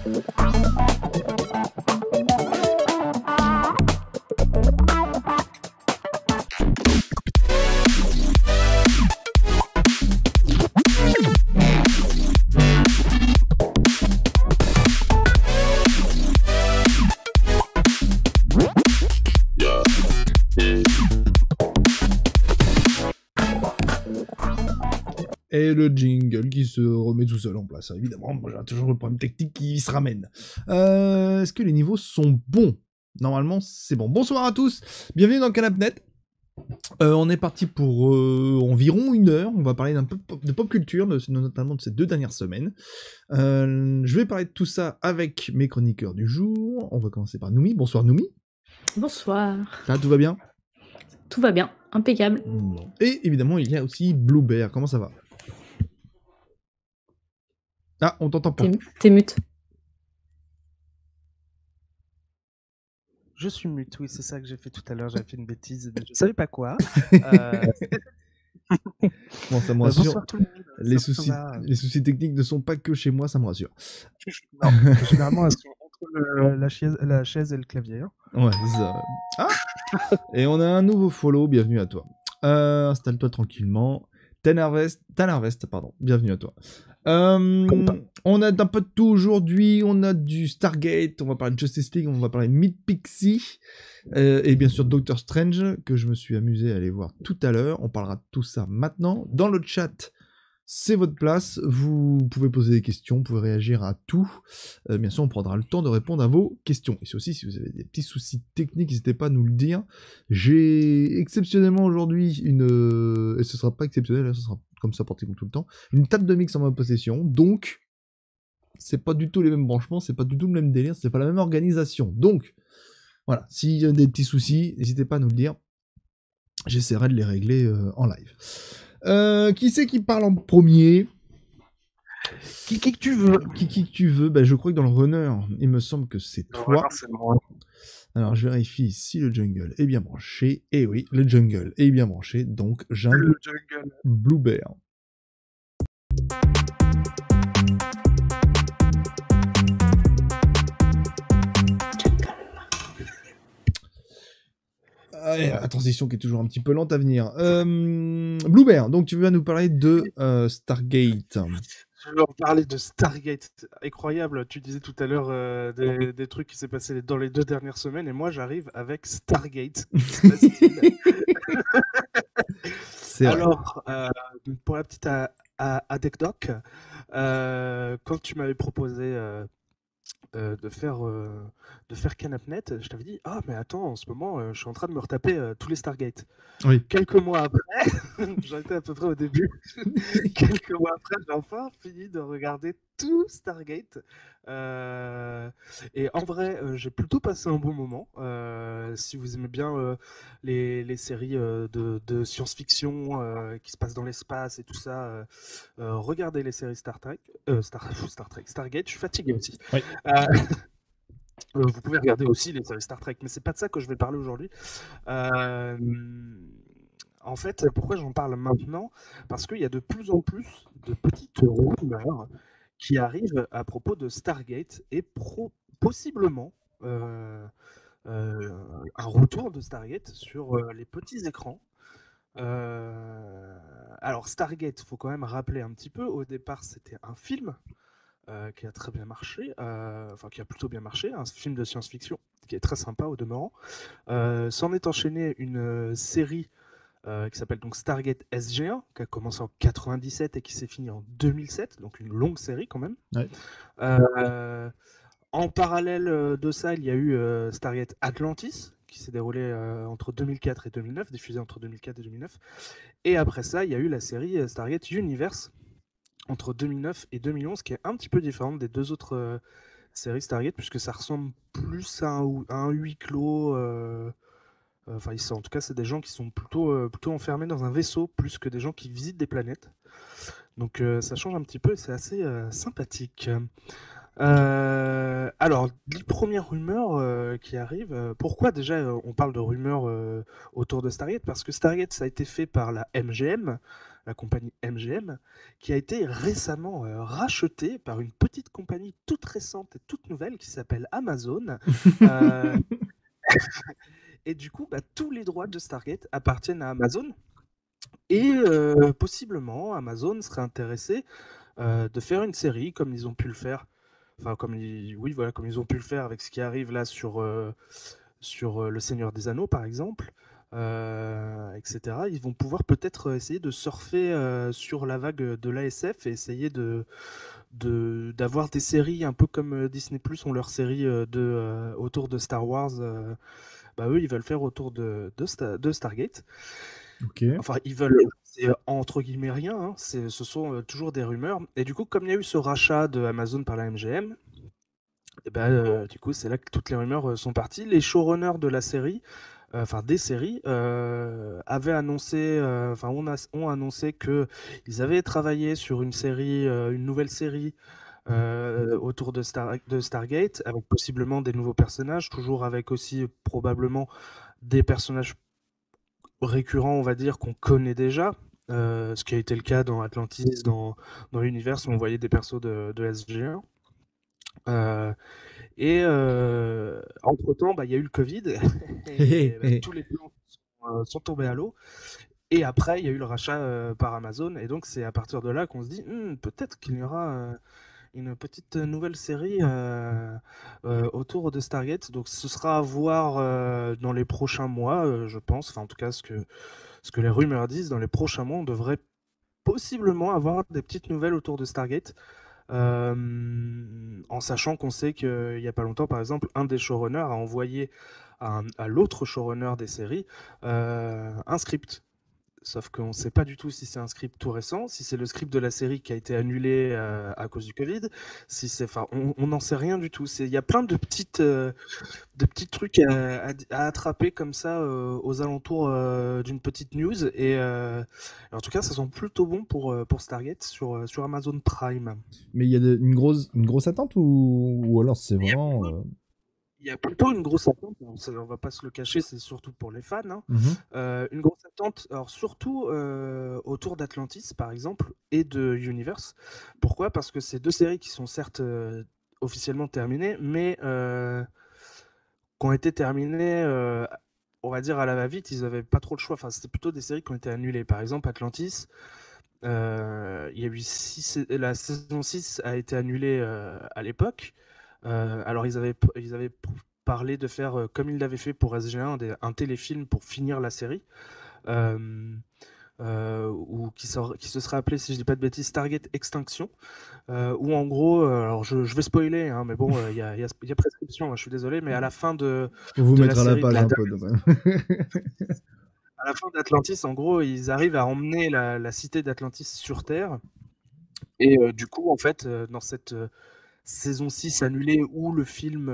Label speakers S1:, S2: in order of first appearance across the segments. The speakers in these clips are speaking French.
S1: Et le jingle qui se remet tout seul en place. Évidemment, moi j'ai toujours le problème technique qui se ramène. Est-ce que les niveaux sont bons? Normalement, c'est bon. Bonsoir à tous, bienvenue dans Canapnet. On est parti pour environ 1 heure. On va parler d'un peu de pop culture, notamment de ces 2 dernières semaines. Je vais parler de tout ça avec mes chroniqueurs du jour. On va commencer par Noumi. Bonsoir Noumi.
S2: Bonsoir.
S1: Ça, tout va bien?
S2: Tout va bien, impeccable.
S1: Bon. Et évidemment, il y a aussi Bluebear. Comment ça va? Ah, on t'entend pas.
S2: T'es mute.
S3: Je suis mute, oui, c'est ça que j'ai fait tout à l'heure. J'avais fait une bêtise, mais je savais pas quoi.
S1: Bon, ça me rassure.
S3: Bonsoir tout le monde.
S1: Les soucis techniques ne sont pas que chez moi, ça me rassure.
S3: Non, généralement, elles sont entre la chaise et le clavier. Hein.
S1: Ouais, c'est ça. Ah et on a un nouveau follow, bienvenue à toi. Installe-toi tranquillement. Tanarvest, pardon, bienvenue à toi. On a d'un peu de tout aujourd'hui, on a du Stargate, on va parler de Justice League, on va parler de Mid Pixie, et bien sûr Doctor Strange, que je me suis amusé à aller voir tout à l'heure. On parlera de tout ça maintenant. Dans le chat, c'est votre place, vous pouvez poser des questions, vous pouvez réagir à tout. Bien sûr, on prendra le temps de répondre à vos questions. Et aussi, si vous avez des petits soucis techniques, n'hésitez pas à nous le dire. J'ai exceptionnellement aujourd'hui et ce sera pas exceptionnel, ce sera comme ça pratiquement tout le temps, une table de mix en ma possession, donc c'est pas du tout les mêmes branchements, c'est pas du tout le même délire, c'est pas la même organisation. Donc, voilà, s'il y a des petits soucis, n'hésitez pas à nous le dire. J'essaierai de les régler en live. Qui c'est qui parle en premier?
S3: Qui que tu veux?
S1: Qui que tu veux? Ben, je crois que dans le runner, il me semble que c'est toi.
S3: C'est moi.
S1: Alors, je vérifie si le jungle est bien branché. Et oui, le jungle est bien branché, donc jungle Bluebear. La transition qui est toujours un petit peu lente à venir. Bluebear, donc tu vas nous parler de Stargate.
S3: Je vais en parler de Stargate. Incroyable, tu disais tout à l'heure des trucs qui s'est passé dans les 2 dernières semaines, et moi j'arrive avec Stargate. Alors, pour la petite anecdote, quand tu m'avais proposé de faire Canapnet, je t'avais dit ah mais attends, en ce moment je suis en train de me retaper tous les Stargate.
S1: Oui.
S3: Quelques mois après, j'en étais à peu près au début. Quelques mois après, j'ai enfin fini de regarder tout Stargate. Et en vrai, j'ai plutôt passé un bon moment. Si vous aimez bien les séries de science-fiction qui se passent dans l'espace et tout ça, regardez les séries Stargate. Je suis fatigué aussi.
S1: Oui.
S3: Vous pouvez regarder aussi les séries Star Trek, mais c'est pas de ça que je vais parler aujourd'hui. En fait, pourquoi j'en parle maintenant? Parce qu'il y a de plus en plus de petites rumeurs qui arrivent à propos de Stargate et possiblement un retour de Stargate sur les petits écrans. Alors Stargate, il faut quand même rappeler un petit peu, au départ c'était un film qui a très bien marché, enfin qui a plutôt bien marché, un film de science-fiction qui est très sympa au demeurant. S'en est enchaîné une série qui s'appelle donc Stargate SG1, qui a commencé en 97 et qui s'est finie en 2007, donc une longue série quand même.
S1: Ouais.
S3: En parallèle de ça, il y a eu Stargate Atlantis, qui s'est déroulé entre 2004 et 2009, diffusé entre 2004 et 2009. Et après ça, il y a eu la série Stargate Universe, entre 2009 et 2011, qui est un petit peu différente des 2 autres séries Stargate, puisque ça ressemble plus à un huis clos. Enfin, en tout cas, c'est des gens qui sont plutôt enfermés dans un vaisseau, plus que des gens qui visitent des planètes. Donc ça change un petit peu et c'est assez sympathique. Alors, les premières rumeurs qui arrivent, pourquoi déjà on parle de rumeurs autour de Stargate? Parce que Stargate, ça a été fait par la MGM, la compagnie MGM, qui a été récemment rachetée par une petite compagnie toute récente et toute nouvelle qui s'appelle Amazon. Euh, et du coup, bah, tous les droits de Stargate appartiennent à Amazon. Et possiblement, Amazon serait intéressé de faire une série comme ils ont pu le faire. Enfin, oui, voilà, comme ils ont pu le faire avec ce qui arrive là sur Le Seigneur des Anneaux, par exemple, etc. Ils vont pouvoir peut-être essayer de surfer sur la vague de l'ASF et essayer d'avoir des séries un peu comme Disney Plus ont leur série autour de Star Wars. Bah, eux, ils veulent faire autour de Stargate.
S1: Ok.
S3: Enfin, ils veulent, c'est entre guillemets rien, hein, ce sont toujours des rumeurs. Et du coup, comme il y a eu ce rachat de Amazon par la MGM, et ben, du coup, c'est là que toutes les rumeurs sont parties. Les showrunners de la série, enfin des séries, avaient annoncé, enfin ont annoncé que ils avaient travaillé sur une série, une nouvelle série autour de Stargate, avec possiblement des nouveaux personnages, toujours avec aussi probablement des personnages récurrent, on va dire, qu'on connaît déjà. Ce qui a été le cas dans Atlantis, dans l'univers, où on voyait des persos de SG1. Et entre-temps, bah, il y a eu le Covid et bah, tous les plans sont tombés à l'eau. Et après, il y a eu le rachat par Amazon. Et donc, c'est à partir de là qu'on se dit, peut-être qu'il y aura une petite nouvelle série autour de Stargate. Donc, ce sera à voir dans les prochains mois, je pense. Enfin, en tout cas, ce que les rumeurs disent, dans les prochains mois, on devrait possiblement avoir des petites nouvelles autour de Stargate. En sachant qu'on sait qu'il n'y a pas longtemps, par exemple, un des showrunners a envoyé à l'autre showrunner des séries un script. Sauf qu'on ne sait pas du tout si c'est un script tout récent, si c'est le script de la série qui a été annulé à cause du Covid, si c'est, enfin, on n'en sait rien du tout. Il y a plein de petits trucs à attraper comme ça aux alentours d'une petite news. Et en tout cas, ça sent plutôt bon pour Stargate sur Amazon Prime.
S1: Mais il y a une grosse attente ou alors c'est
S3: Il y a
S1: vraiment.
S3: plutôt, il y a plutôt une grosse attente, on va pas se le cacher, c'est surtout pour les fans, hein.
S1: Mhm.
S3: Une grosse attente, alors surtout autour d'Atlantis par exemple et de Universe. Pourquoi? Parce que c'est deux séries qui sont certes officiellement terminées, mais qui ont été terminées, on va dire à la va-vite, ils n'avaient pas trop le choix. Enfin, c'était plutôt des séries qui ont été annulées. Par exemple, Atlantis, il y a eu la saison 6 a été annulée à l'époque. Alors, ils avaient parlé de faire, comme ils l'avaient fait pour SG1, un téléfilm pour finir la série. Ou qui se serait appelé, si je dis pas de bêtises, Stargate Extinction. Où en gros, alors je vais spoiler, hein, mais bon, il y a prescription, hein, je suis désolé, mais à la fin
S1: Faut vous
S3: de la
S1: mettre à la
S3: série,
S1: page un peu.
S3: à la fin d'Atlantis, en gros, ils arrivent à emmener la cité d'Atlantis sur Terre. Et du coup, en fait, dans cette saison 6 annulée ou le film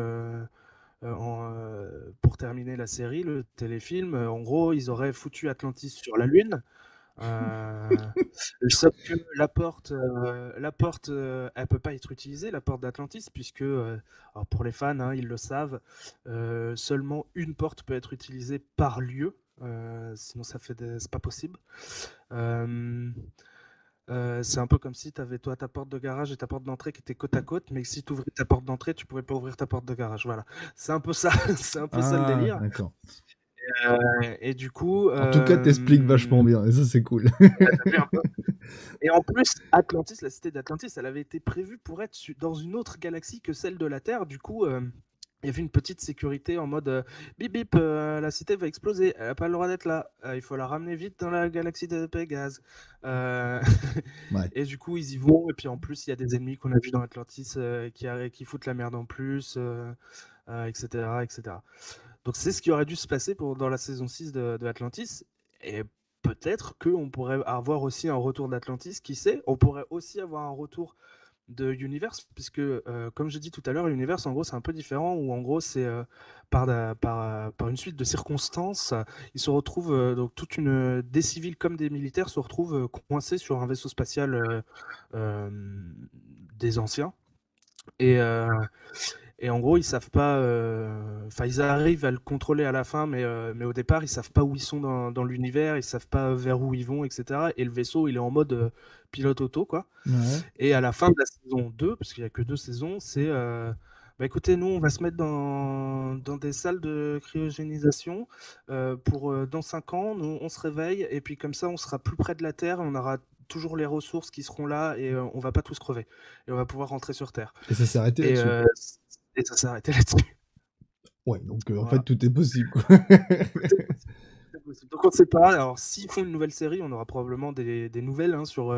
S3: pour terminer la série, le téléfilm, en gros, ils auraient foutu Atlantis sur la Lune. Sauf que la porte, elle peut pas être utilisée, la porte d'Atlantis, puisque, alors pour les fans, hein, ils le savent, seulement une porte peut être utilisée par lieu, sinon c'est pas possible. Euh, c'est un peu comme si tu avais toi ta porte de garage et ta porte d'entrée qui étaient côte à côte, mais que si tu ouvrais ta porte d'entrée, tu pouvais pas ouvrir ta porte de garage. Voilà, c'est un peu ça, c'est un peu ça le
S1: Ah,
S3: délire.
S1: d'accord.
S3: Et du coup,
S1: En tout cas, t'expliques vachement bien, et ça, c'est cool.
S3: t'as vu un peu. Et en plus, Atlantis, la cité d'Atlantis, elle avait été prévue pour être dans une autre galaxie que celle de la Terre. Du coup, il y avait une petite sécurité en mode bip bip, la cité va exploser, elle n'a pas le droit d'être là, il faut la ramener vite dans la galaxie de Pégase. Euh,
S1: Ouais.
S3: Et du coup, ils y vont. Et puis en plus, il y a des ennemis qu'on a vus dans Atlantis qui foutent la merde en plus, etc., etc. Donc c'est ce qui aurait dû se passer dans la saison 6 de Atlantis. Et peut-être qu'on pourrait avoir aussi un retour d'Atlantis, qui sait. On pourrait aussi avoir un retour de Universe, puisque comme j'ai dit tout à l'heure, Universe, en gros, c'est un peu différent, où en gros, c'est par une suite de circonstances, ils se retrouvent, donc des civils comme des militaires se retrouvent coincés sur un vaisseau spatial des anciens. Et, et en gros, ils savent pas. Enfin, ils arrivent à le contrôler à la fin, mais au départ, ils savent pas où ils sont dans l'univers, ils savent pas vers où ils vont, etc. Et le vaisseau, il est en mode pilote auto, quoi.
S1: Ouais.
S3: Et à la fin de la saison 2, parce qu'il y a que 2 saisons, c'est bah écoutez, nous, on va se mettre dans des salles de cryogénisation pour dans 5 ans, nous, on se réveille, et puis comme ça, on sera plus près de la Terre, et on aura toujours les ressources qui seront là, et on va pas tous crever. Et on va pouvoir rentrer sur Terre.
S1: Et ça s'est arrêté
S3: Et,
S1: là-dessus.
S3: et ça s'est arrêté là-dessus.
S1: Ouais, donc en
S3: Voilà.
S1: fait, tout est possible, quoi.
S3: C'est possible. Donc on ne sait pas. Alors s'ils font une nouvelle série, on aura probablement des nouvelles hein, sur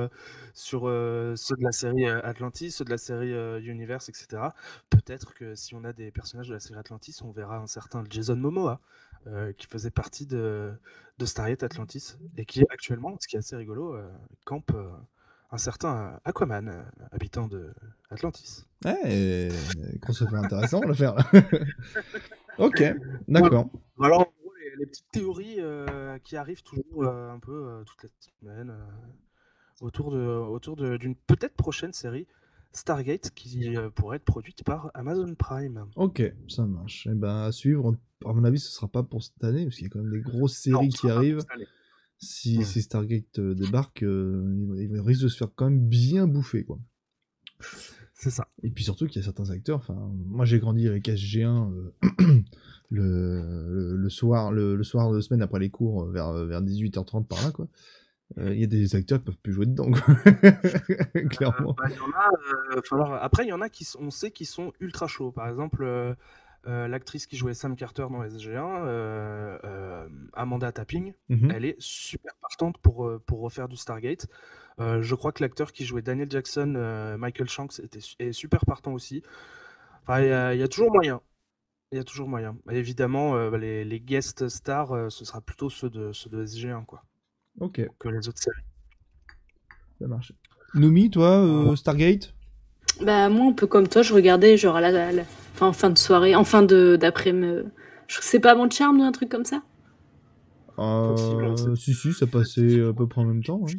S3: ceux de la série Atlantis, ceux de la série Universe, etc. Peut-être que si on a des personnages de la série Atlantis, on verra un certain Jason Momoa qui faisait partie de Stargate Atlantis et qui actuellement, ce qui est assez rigolo, campe un certain Aquaman, habitant de Atlantis.
S1: Ouais, crossover intéressant, on va le faire là. Ok, d'accord.
S3: Voilà en gros les petites théories qui arrivent toujours un peu toutes les semaines autour d'une peut-être prochaine série Stargate qui pourrait être produite par Amazon Prime.
S1: Ok, ça marche. Et ben, à suivre. À mon avis, ce sera pas pour cette année, parce qu'il y a quand même des grosses
S3: Non,
S1: séries
S3: ce
S1: qui
S3: sera pas pour
S1: arrivent.
S3: cette année.
S1: Si Stargate débarque, il risque de se faire quand même bien bouffer, quoi.
S3: C'est ça.
S1: Et puis surtout qu'il y a certains acteurs, enfin, moi j'ai grandi avec SG1 le soir de semaine après les cours, vers 18h30 par là, quoi. Il y a des acteurs qui peuvent plus jouer dedans, quoi. Clairement.
S3: Bah, y en a, après, il y en a on sait qu'ils sont ultra chauds. Par exemple, l'actrice qui jouait Sam Carter dans SG1, Amanda Tapping,
S1: Mhm.
S3: elle est super partante pour refaire du Stargate. Je crois que l'acteur qui jouait Daniel Jackson, Michael Shanks, est super partant aussi. Enfin, il y a toujours moyen. Il y a toujours moyen. Et évidemment, bah, les guest stars, ce sera plutôt ceux de SG1, quoi,
S1: Ok,
S3: que les autres séries.
S1: ça marche. Noumi, toi, Stargate?
S2: Bah, moi, un peu comme toi, je regardais genre enfin, en fin de soirée, en fin d'après-midi. Je sais pas avant Charme ou un truc comme ça.
S3: Possible, on sait.
S1: Si, ça passait à peu près en même temps, ouais.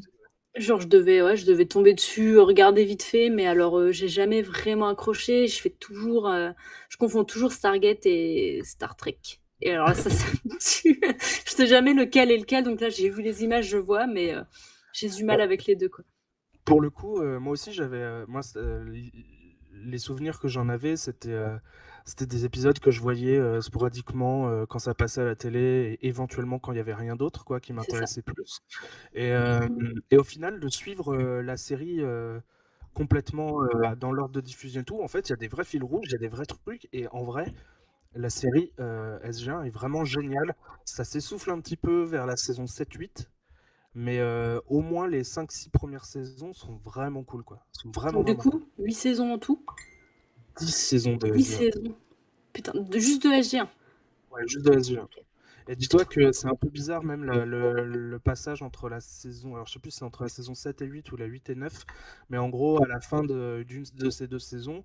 S2: Genre, je devais tomber dessus, regarder vite fait, mais alors, j'ai jamais vraiment accroché. Je confonds toujours Stargate et Star Trek. Et alors là, ça me tue. Je sais jamais lequel est lequel, donc là, j'ai vu les images, je vois, mais j'ai du mal avec les deux, quoi.
S3: Pour le coup, moi aussi, les souvenirs que j'en avais, c'était des épisodes que je voyais sporadiquement quand ça passait à la télé et éventuellement quand il y avait rien d'autre, quoi, qui
S2: C'est ça.
S3: m'intéressait plus. Et au final, de suivre la série complètement dans l'ordre de diffusion et tout, en fait, il y a des vrais fils rouges, il y a des vrais trucs, et en vrai, la série SG1 est vraiment géniale. Ça s'essouffle un petit peu vers la saison 7-8. Mais au moins les 5-6 premières saisons sont vraiment cool, quoi. Sont vraiment,
S2: Donc, du
S3: vraiment cool.
S2: coup, 8 saisons en tout.
S3: 10 saisons de
S2: 8
S3: SG1.
S2: saisons. Putain, juste de SG1.
S3: Ouais, juste de SG1. Et dis-toi que c'est un peu bizarre même le passage entre la saison, alors je sais plus si c'est entre la saison 7 et 8 ou la 8 et 9, mais en gros à la fin d'une de ces deux saisons,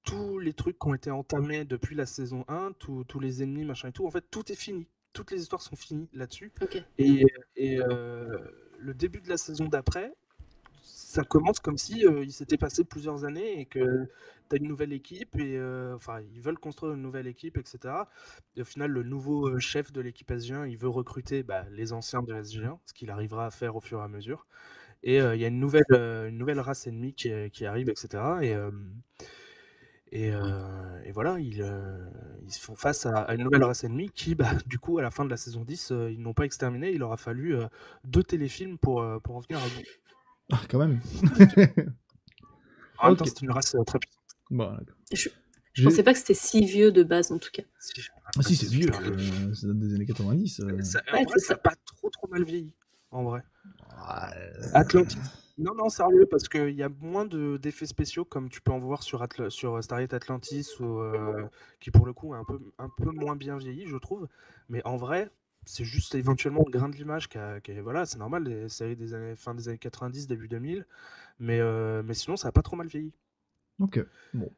S3: tous les trucs qui ont été entamés depuis la saison 1, tous les ennemis, machin et tout, en fait tout est fini. Toutes les histoires sont finies là-dessus.
S2: Ok.
S3: Et le début de la saison d'après, ça commence comme si il s'était passé plusieurs années et que tu as une nouvelle équipe et enfin ils veulent construire une nouvelle équipe, etc. Et au final, le nouveau chef de l'équipe SG1, il veut recruter les anciens de SG1, ce qu'il arrivera à faire au fur et à mesure. Et il y a une nouvelle race ennemie qui arrive, etc. Et voilà, ils se font face à une nouvelle race ennemie qui, du coup, à la fin de la saison 10, ils n'ont pas exterminé. Il aura fallu 2 téléfilms pour en venir à bout.
S1: Ah, quand même.
S3: En même temps,
S1: Ok.
S3: c'est une race très puissante.
S1: Bon, d'accord.
S2: Je pensais pas que c'était si vieux de base, en tout cas.
S1: Ah si, c'est vieux.
S3: super vieux.
S1: Ça date des années 90.
S3: En
S2: Ouais,
S3: vrai,
S2: c'est
S3: ça
S2: ça.
S3: n'a pas trop mal vieilli, en vrai.
S1: Ah,
S3: Atlantis. Non, sérieux, parce qu'il y a moins d'effets spéciaux comme tu peux en voir sur Stargate Atlantis, qui pour le coup est un peu moins bien vieilli, je trouve. Mais en vrai, c'est juste éventuellement le grain de l'image voilà, c'est normal, les séries fin des années 90, début 2000. Mais sinon, ça n'a pas trop mal vieilli.
S1: Ok, bon.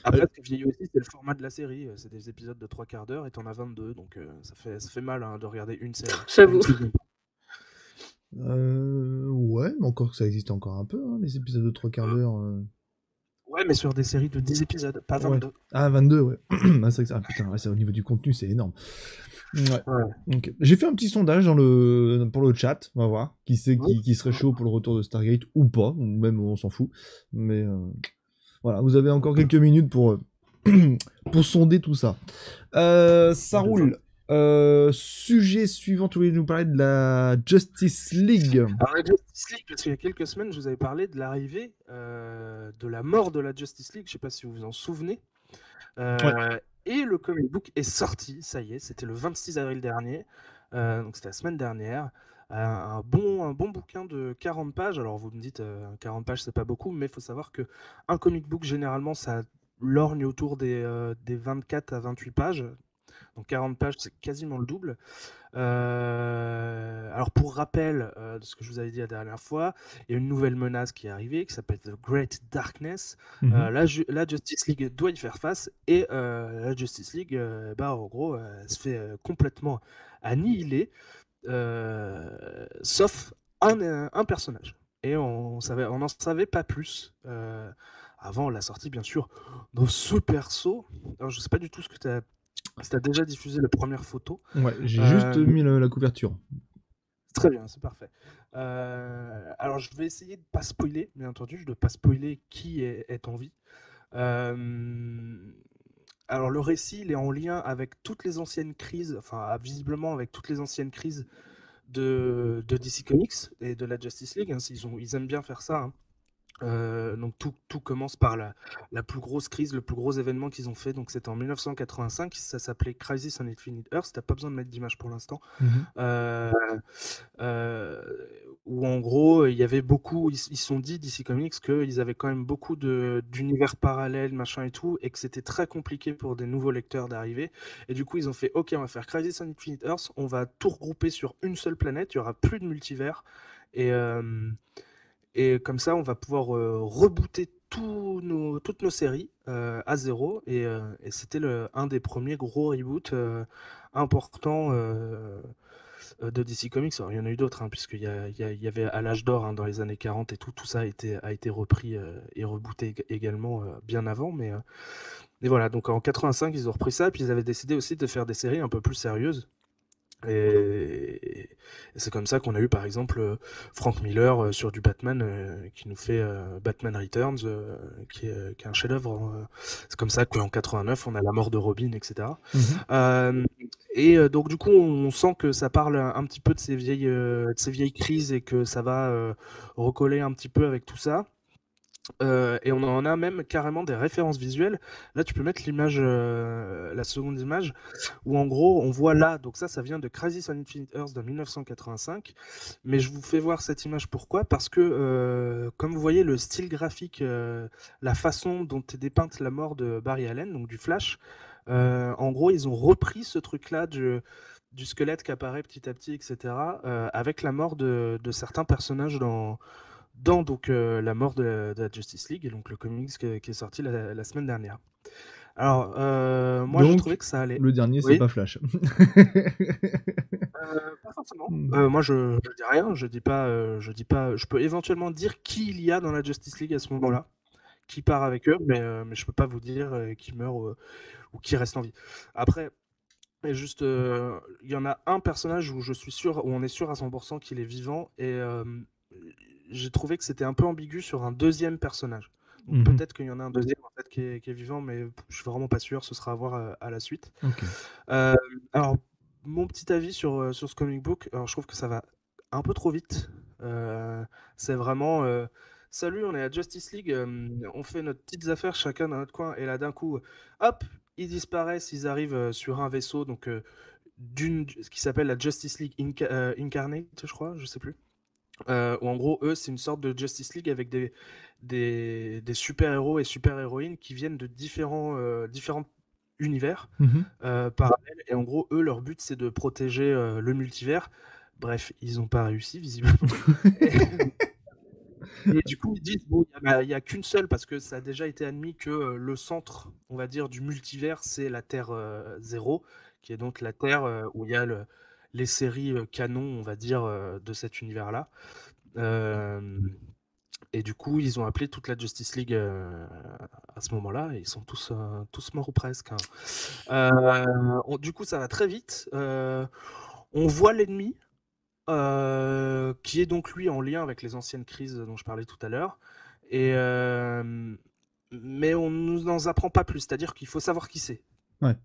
S3: Après, ce qui vieillit aussi, c'est le format de la série. C'est des épisodes de 3/4 d'heure et t'en as 22, donc ça fait mal hein, de regarder une série.
S2: J'avoue.
S3: Une saison.
S1: Ouais, mais encore que ça existe encore un peu, hein, les épisodes de 3/4 d'heure.
S3: Ouais, mais sur des séries de 10 épisodes, pas
S1: Ouais.
S3: 22.
S1: Ah, 22, ouais. Ah, c'est vrai que ça, putain, ouais, au niveau du contenu, c'est énorme. Ouais.
S3: Ouais.
S1: Ok. J'ai fait un petit sondage pour le chat, on va voir. Qui c'est
S3: Oui.
S1: qui serait chaud pour le retour de Stargate ou pas, ou même on s'en fout. Mais voilà, vous avez encore quelques minutes pour sonder tout ça. Ça roule. Sujet suivant, tu voulais nous parler de la Justice League.
S3: Alors, la Justice League, parce qu'il y a quelques semaines, je vous avais parlé de l'arrivée, de la mort de la Justice League, je sais pas si vous vous en souvenez. Et le comic book est sorti, ça y est, c'était le 26 avril dernier, donc c'était la semaine dernière. Un bon bouquin de 40 pages. Alors vous me dites, 40 pages c'est pas beaucoup, mais il faut savoir que un comic book généralement ça lorgne autour des 24 à 28 pages. Donc 40 pages c'est quasiment le double. Alors pour rappel de ce que je vous avais dit la dernière fois, il y a une nouvelle menace qui est arrivée qui s'appelle The Great Darkness. La Justice League doit y faire face et la Justice League, en gros, elle se fait complètement annihiler, sauf un personnage. Et on n'en savait pas plus avant la sortie, bien sûr, de ce perso. Alors je sais pas du tout ce que tu as. Si tu as déjà diffusé la première photo.
S1: Ouais, j'ai juste mis la couverture.
S3: Très bien, c'est parfait. Alors, je vais essayer de ne pas spoiler, bien entendu. Je ne dois pas spoiler qui est en vie. Alors, le récit, il est en lien avec toutes les anciennes crises, enfin, visiblement avec toutes les anciennes crises de DC Comics et de la Justice League. Hein, ils aiment bien faire ça. Hein. Donc tout commence par la plus grosse crise, le plus gros événement qu'ils ont fait. Donc c'était en 1985, ça s'appelait Crisis on Infinite Earth. T'as pas besoin de mettre d'image pour l'instant. Où en gros il y avait beaucoup, ils se sont dit DC Comics qu'ils avaient quand même beaucoup d'univers parallèles, machin et tout, et que c'était très compliqué pour des nouveaux lecteurs d'arriver. Et du coup ils ont fait ok, on va faire Crisis on Infinite Earth, on va tout regrouper sur une seule planète, il y aura plus de multivers. Et comme ça, on va pouvoir rebooter toutes nos séries à zéro. Et c'était un des premiers gros reboots importants de DC Comics. Alors, il y en a eu d'autres, hein, puisqu'il y avait à l'âge d'or, hein, dans les années 40 et tout ça a été repris et rebooté également bien avant. Mais voilà, donc en 85, ils ont repris ça, puis ils avaient décidé aussi de faire des séries un peu plus sérieuses. Et c'est comme ça qu'on a eu par exemple Frank Miller sur du Batman qui nous fait Batman Returns, qui est un chef-d'œuvre. C'est comme ça qu'en 89 on a la mort de Robin, etc. Donc du coup on sent que ça parle un petit peu de ces vieilles crises et que ça va recoller un petit peu avec tout ça. Et on en a même carrément des références visuelles. Là, tu peux mettre l'image, la seconde image, où en gros, on voit là, donc ça vient de Crisis on Infinite Earth de 1985. Mais je vous fais voir cette image, pourquoi? Parce que, comme vous voyez, le style graphique, la façon dont est dépeinte la mort de Barry Allen, donc du Flash, en gros, ils ont repris ce truc-là du squelette qui apparaît petit à petit, etc., avec la mort de certains personnages dans donc la mort de la Justice League, et donc le comics qui est sorti la semaine dernière. Alors, moi,
S1: donc,
S3: je trouvais que ça allait.
S1: Le dernier, c'est
S3: Oui.
S1: pas Flash.
S3: Pas forcément. Moi, je dis rien. Je dis pas. Je peux éventuellement dire qui il y a dans la Justice League à ce moment-là, qui part avec eux, mais je peux pas vous dire qui meurt ou qui reste en vie. Après. Et juste, il y en a un personnage où je suis sûr, où on est sûr à 100% qu'il est vivant, et j'ai trouvé que c'était un peu ambigu sur un deuxième personnage. Donc peut-être qu'il y en a un deuxième en fait, qui est vivant, mais je suis vraiment pas sûr, ce sera à voir à la suite.
S1: Okay.
S3: Alors, mon petit avis sur ce comic book, alors je trouve que ça va un peu trop vite. C'est vraiment... salut, on est à Justice League, on fait nos petites affaires chacun dans notre coin, et là d'un coup, hop, ils disparaissent, ils arrivent sur un vaisseau, donc ce qui s'appelle la Justice League Incarnate, je crois, je sais plus. Où en gros, eux, c'est une sorte de Justice League avec des super-héros et super-héroïnes qui viennent de différents univers parallèles. Et en gros, eux, leur but, c'est de protéger le multivers. Bref, ils n'ont pas réussi, visiblement. Et du coup, ils disent, bon, il n'y a qu'une seule, parce que ça a déjà été admis que le centre, on va dire, du multivers, c'est la Terre 0, qui est donc la Terre où il y a les séries canon, on va dire, de cet univers-là. Et du coup, ils ont appelé toute la Justice League à ce moment-là, et ils sont tous morts ou presque, hein. Du coup, ça va très vite. On voit l'ennemi, qui est donc lui en lien avec les anciennes crises dont je parlais tout à l'heure. Mais on ne nous en apprend pas plus, c'est-à-dire qu'il faut savoir qui c'est.
S1: Ouais.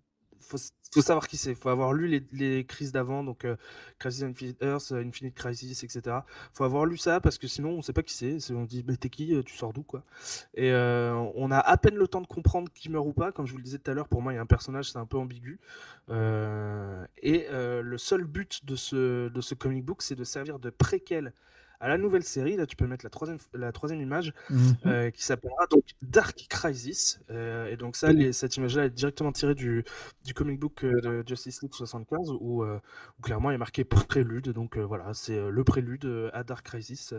S3: Faut savoir qui c'est. Faut avoir lu les crises d'avant, donc Crisis on Infinite Earth, Infinite Crisis, etc. Faut avoir lu ça parce que sinon on sait pas qui c'est. On dit mais t'es qui, tu sors d'où quoi. Et on a à peine le temps de comprendre qui meurt ou pas. Comme je vous le disais tout à l'heure, pour moi il y a un personnage, c'est un peu ambigu. Le seul but de ce comic book, c'est de servir de préquel à la nouvelle série. Là tu peux mettre la troisième image, qui s'appellera donc Dark Crisis. Et donc ça, cette image-là est directement tirée du comic book de Justice League 75 où clairement il est marqué prélude. Donc voilà, c'est le prélude à Dark Crisis,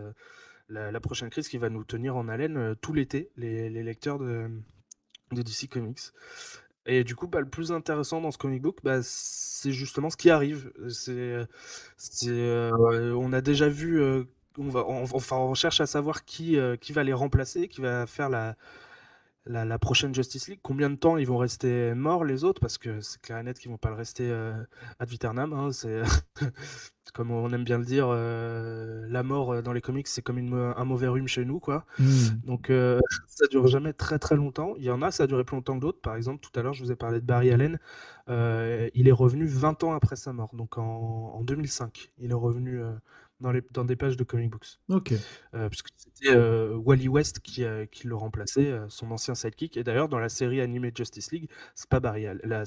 S3: la prochaine crise qui va nous tenir en haleine tout l'été, les lecteurs de DC Comics. Et du coup, le plus intéressant dans ce comic book, c'est justement ce qui arrive. On a déjà vu, on cherche à savoir qui va les remplacer, qui va faire la prochaine Justice League. Combien de temps ils vont rester morts les autres, parce que c'est clair et net qu'ils vont pas le rester ad vieternam, hein. C'est comme on aime bien le dire, la mort dans les comics, c'est comme un mauvais rhume chez nous, quoi. Donc ça dure jamais très très longtemps. Il y en a, ça a duré plus longtemps que d'autres. Par exemple, tout à l'heure, je vous ai parlé de Barry Allen. Il est revenu 20 ans après sa mort, donc en 2005. Il est revenu dans des pages de comic books.
S1: Ok.
S3: Puisque c'était Wally West qui le remplaçait, son ancien sidekick. Et d'ailleurs, dans la série animée Justice League, c'est pas Barry Allen,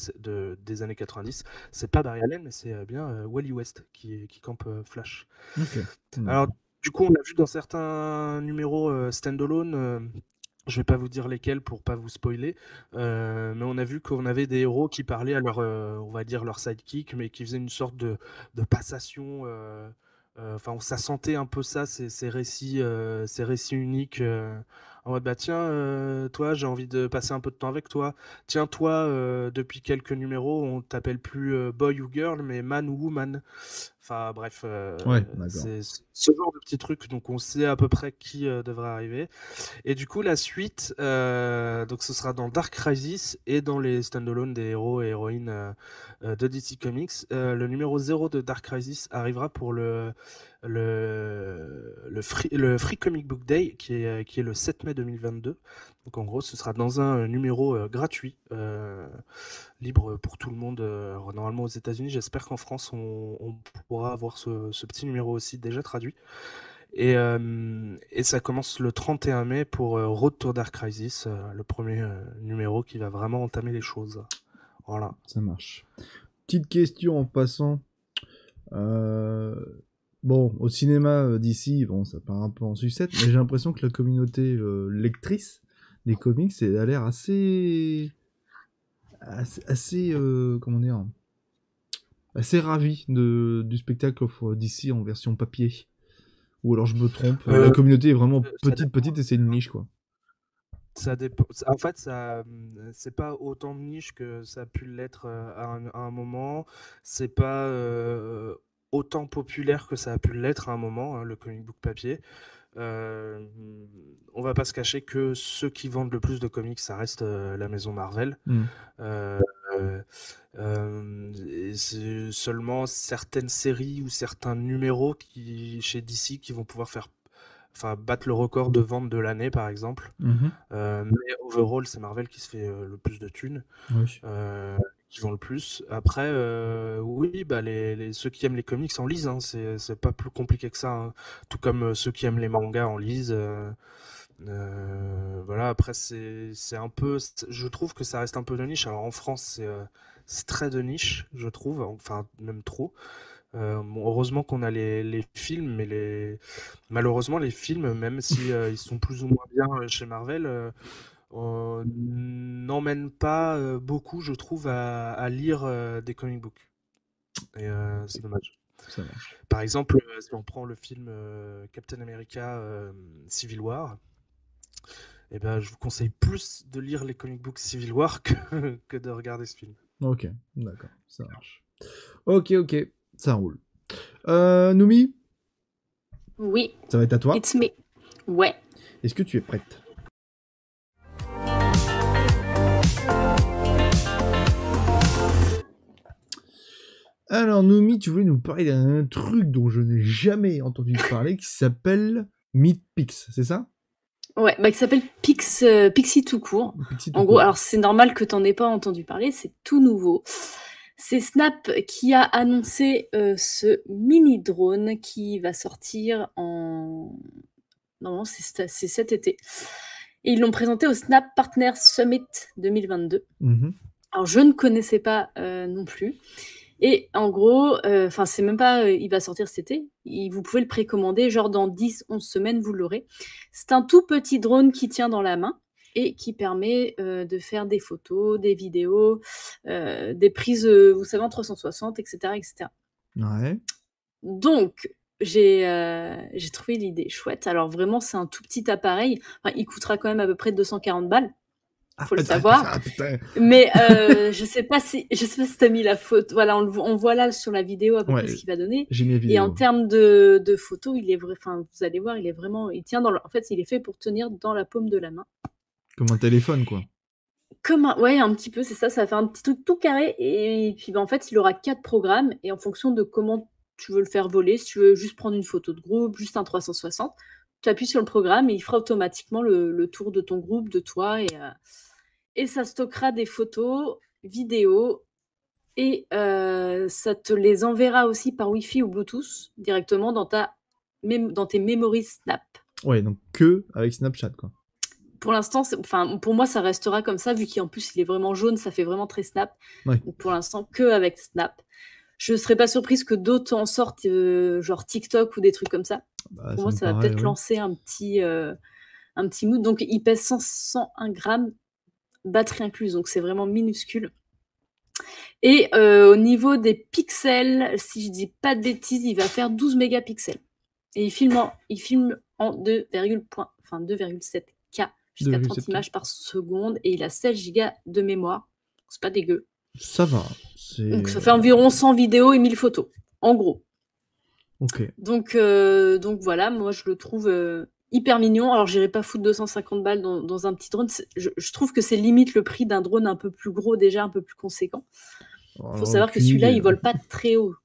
S3: des années 90, c'est pas Barry Allen, mais c'est bien Wally West qui campe Flash.
S1: Ok.
S3: Alors, du coup, on l'a vu dans certains numéros standalone. Je vais pas vous dire lesquels pour pas vous spoiler, mais on a vu qu'on avait des héros qui parlaient à on va dire leur sidekick, mais qui faisaient une sorte de passation. Enfin, ça sentait un peu ça, ces récits uniques. En mode, tiens, toi, j'ai envie de passer un peu de temps avec toi. Tiens, toi, depuis quelques numéros, on t'appelle plus boy ou girl, mais man ou woman. Enfin, bref,
S1: Ouais, d'accord.
S3: c'est ce genre de petits trucs, donc on sait à peu près qui devrait arriver. Et du coup, la suite, donc ce sera dans Dark Crisis et dans les standalone des héros et héroïnes de DC Comics. Le numéro 0 de Dark Crisis arrivera pour le Free Comic Book Day, qui est le 7 mai 2022. Donc en gros, ce sera dans un numéro gratuit, libre pour tout le monde. Normalement aux États-Unis, j'espère qu'en France, on pourra avoir ce petit numéro aussi déjà traduit. Et ça commence le 31 mai pour Road to Dark Crisis, le premier numéro qui va vraiment entamer les choses. Voilà.
S1: Ça marche. Petite question en passant. Bon, au cinéma d'ici, bon, ça part un peu en sucette, mais j'ai l'impression que la communauté lectrice des comics, elle a l'air assez comment dire, assez ravie du spectacle d'ici en version papier. Ou alors je me trompe. La communauté est vraiment petite et c'est une niche, quoi.
S3: Ça dépend. En fait, c'est pas autant de niche que ça a pu l'être à un moment. C'est pas autant populaire que ça a pu l'être à un moment, hein, le comic book papier. On va pas se cacher que ceux qui vendent le plus de comics, ça reste la maison Marvel. Et c'est seulement certaines séries ou certains numéros chez DC qui vont pouvoir battre le record de vente de l'année, par exemple. Mais overall, c'est Marvel qui se fait le plus de thunes, qui vend le plus. Après, oui, ceux qui aiment les comics en lisent, hein, c'est pas plus compliqué que ça, hein. Tout comme ceux qui aiment les mangas en lisent. Voilà, après, c'est un peu. Je trouve que ça reste un peu de niche. Alors en France, c'est très de niche, je trouve, enfin, même trop. Heureusement qu'on a les films, mais malheureusement, les films, même si ils sont plus ou moins bien chez Marvel, n'emmènent pas beaucoup, je trouve, à lire des comic books. Et c'est dommage. Par exemple, si on prend le film Captain America Civil War, eh ben, je vous conseille plus de lire les comic books Civil War que de regarder ce film.
S1: Ok, d'accord, ça marche. Ok, ça roule. Noumi ?
S2: Oui.
S1: Ça va être à toi.
S2: It's me. Ouais.
S1: Est-ce que tu es prête? Alors, Nomi, tu voulais nous parler d'un truc dont je n'ai jamais entendu parler qui s'appelle Meatpix, c'est ça?
S2: Ouais, qui s'appelle Pixie tout court.
S1: Pixie tout
S2: En gros,
S1: court.
S2: alors c'est normal que t'en aies pas entendu parler, c'est tout nouveau. C'est Snap qui a annoncé ce mini drone qui va sortir en... Normalement, c'est cet été. Et ils l'ont présenté au Snap Partner Summit 2022. Alors, je ne connaissais pas non plus. Et en gros, c'est même pas il va sortir cet été. Vous pouvez le précommander, genre dans 10-11 semaines, vous l'aurez. C'est un tout petit drone qui tient dans la main et qui permet de faire des photos, des vidéos, des prises, vous savez, en 360, etc. etc.
S1: Ouais.
S2: Donc, j'ai trouvé l'idée chouette. Alors vraiment, c'est un tout petit appareil. Enfin, il coûtera quand même à peu près 240 balles. Faut le savoir. Mais je sais pas si t'as mis la photo. Voilà, on voit là sur la vidéo à peu près ce qu'il va donner.
S1: J'ai mis la vidéo.
S2: Et en termes de photos, il est vrai. Enfin, vous allez voir, il est vraiment. Il tient en fait, il est fait pour tenir dans la paume de la main.
S1: Comme un téléphone, quoi.
S2: Ouais, un petit peu, c'est ça. Ça fait un petit truc tout carré. Et puis, en fait, il aura 4 programmes. Et en fonction de comment tu veux le faire voler, si tu veux juste prendre une photo de groupe, juste un 360, tu appuies sur le programme et il fera automatiquement le tour de ton groupe, de toi. Et ça stockera des photos, vidéos, et ça te les enverra aussi par Wi-Fi ou Bluetooth directement dans tes memories Snap.
S1: Ouais, donc que avec Snapchat, quoi.
S2: Pour l'instant, pour moi, ça restera comme ça, vu qu'en plus, il est vraiment jaune, ça fait vraiment très Snap.
S1: Ouais.
S2: Donc pour l'instant, que avec Snap. Je ne serais pas surprise que d'autres en sortent, genre TikTok ou des trucs comme ça. Pour moi, ça va peut-être lancer un petit mood. Donc, il pèse 101 grammes, batterie incluse, donc c'est vraiment minuscule. Et au niveau des pixels, si je dis pas de bêtises, il va faire 12 mégapixels. Et il filme en 2,7K, jusqu'à 30 images par seconde, et il a 16 Go de mémoire. C'est pas dégueu.
S1: Ça va.
S2: Donc ça fait environ 100 vidéos et 1000 photos, en gros.
S1: Ok.
S2: Donc voilà, moi je le trouve hyper mignon. Alors j'irai pas foutre 250 balles dans un petit drone. Je trouve que c'est limite le prix d'un drone un peu plus gros, déjà un peu plus conséquent. Faut savoir que celui-là, il vole pas très haut.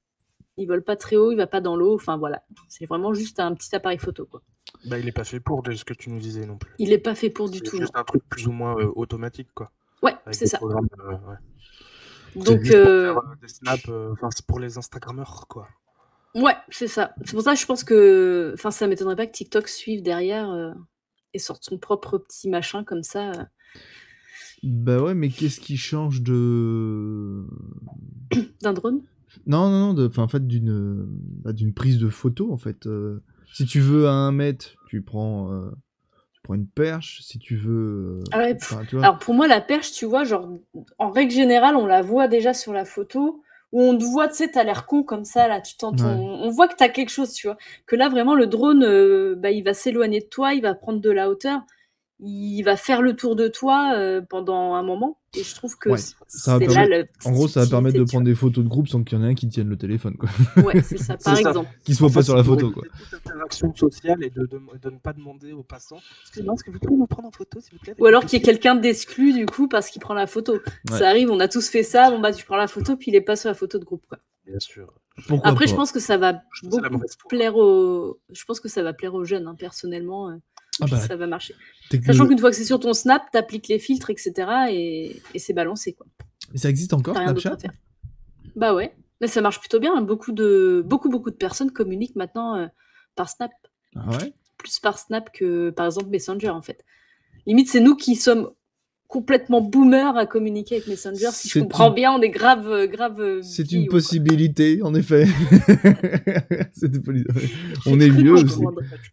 S2: Il vole pas très haut, il va pas dans l'eau. Enfin voilà, c'est vraiment juste un petit appareil photo, quoi.
S3: Il est pas fait pour, de ce que tu nous disais non plus.
S2: Il est pas fait pour du tout.
S3: C'est juste un truc plus ou moins automatique, quoi.
S2: Ouais, c'est ça.
S3: Ouais.
S2: Donc
S3: c'est pour faire des snaps, c'est pour les Instagrammeurs, quoi.
S2: Ouais, c'est ça. C'est pour ça que je pense que, ça m'étonnerait pas que TikTok suive derrière et sorte son propre petit machin comme ça.
S1: Bah ouais, mais qu'est-ce qui change de...
S2: D'un drone?
S1: Non, en fait, d'une prise de photo, en fait. Si tu veux à 1 mètre, tu prends une perche. Si tu veux...
S2: tu vois. Alors pour moi, la perche, tu vois, genre, en règle générale, on la voit déjà sur la photo, où on te voit, tu sais, t'as l'air con comme ça, là, on voit que t'as quelque chose, tu vois. Que là, vraiment, le drone, il va s'éloigner de toi, il va prendre de la hauteur, il va faire le tour de toi pendant un moment. Et je trouve que c'est là le...
S1: En gros, ça va permettre de prendre des photos de groupe sans qu'il y en ait un qui tienne le téléphone, quoi.
S2: Ouais, c'est ça, par exemple.
S1: Qui soit pas sur la photo, quoi.
S3: Toute interaction sociale et de ne pas demander aux passants « Excusez-moi, est-ce que vous pouvez me prendre en photo, s'il vous plaît ?»
S2: Ou alors qu'il y ait quelqu'un d'exclu, du coup, parce qu'il prend la photo. Ouais. Ça arrive, on a tous fait ça, tu prends la photo, puis il est pas sur la photo de groupe, quoi.
S3: Bien sûr.
S2: Après, je pense que ça va beaucoup plaire aux... Je pense que ça va plaire aux jeunes, hein, personnellement. Ça va marcher. Sachant qu'une fois que c'est sur ton Snap, t'appliques les filtres, etc. et c'est balancé, quoi.
S1: Mais ça existe encore, Snapchat ?
S2: Bah ouais. Mais ça marche plutôt bien. Beaucoup de personnes communiquent maintenant par Snap.
S1: Ah ouais ?
S2: Plus par Snap que, par exemple, Messenger, en fait. Limite, c'est nous qui sommes complètement boomers à communiquer avec Messenger. Si je comprends bien, on est grave.
S1: C'est une possibilité, en effet. On est vieux aussi.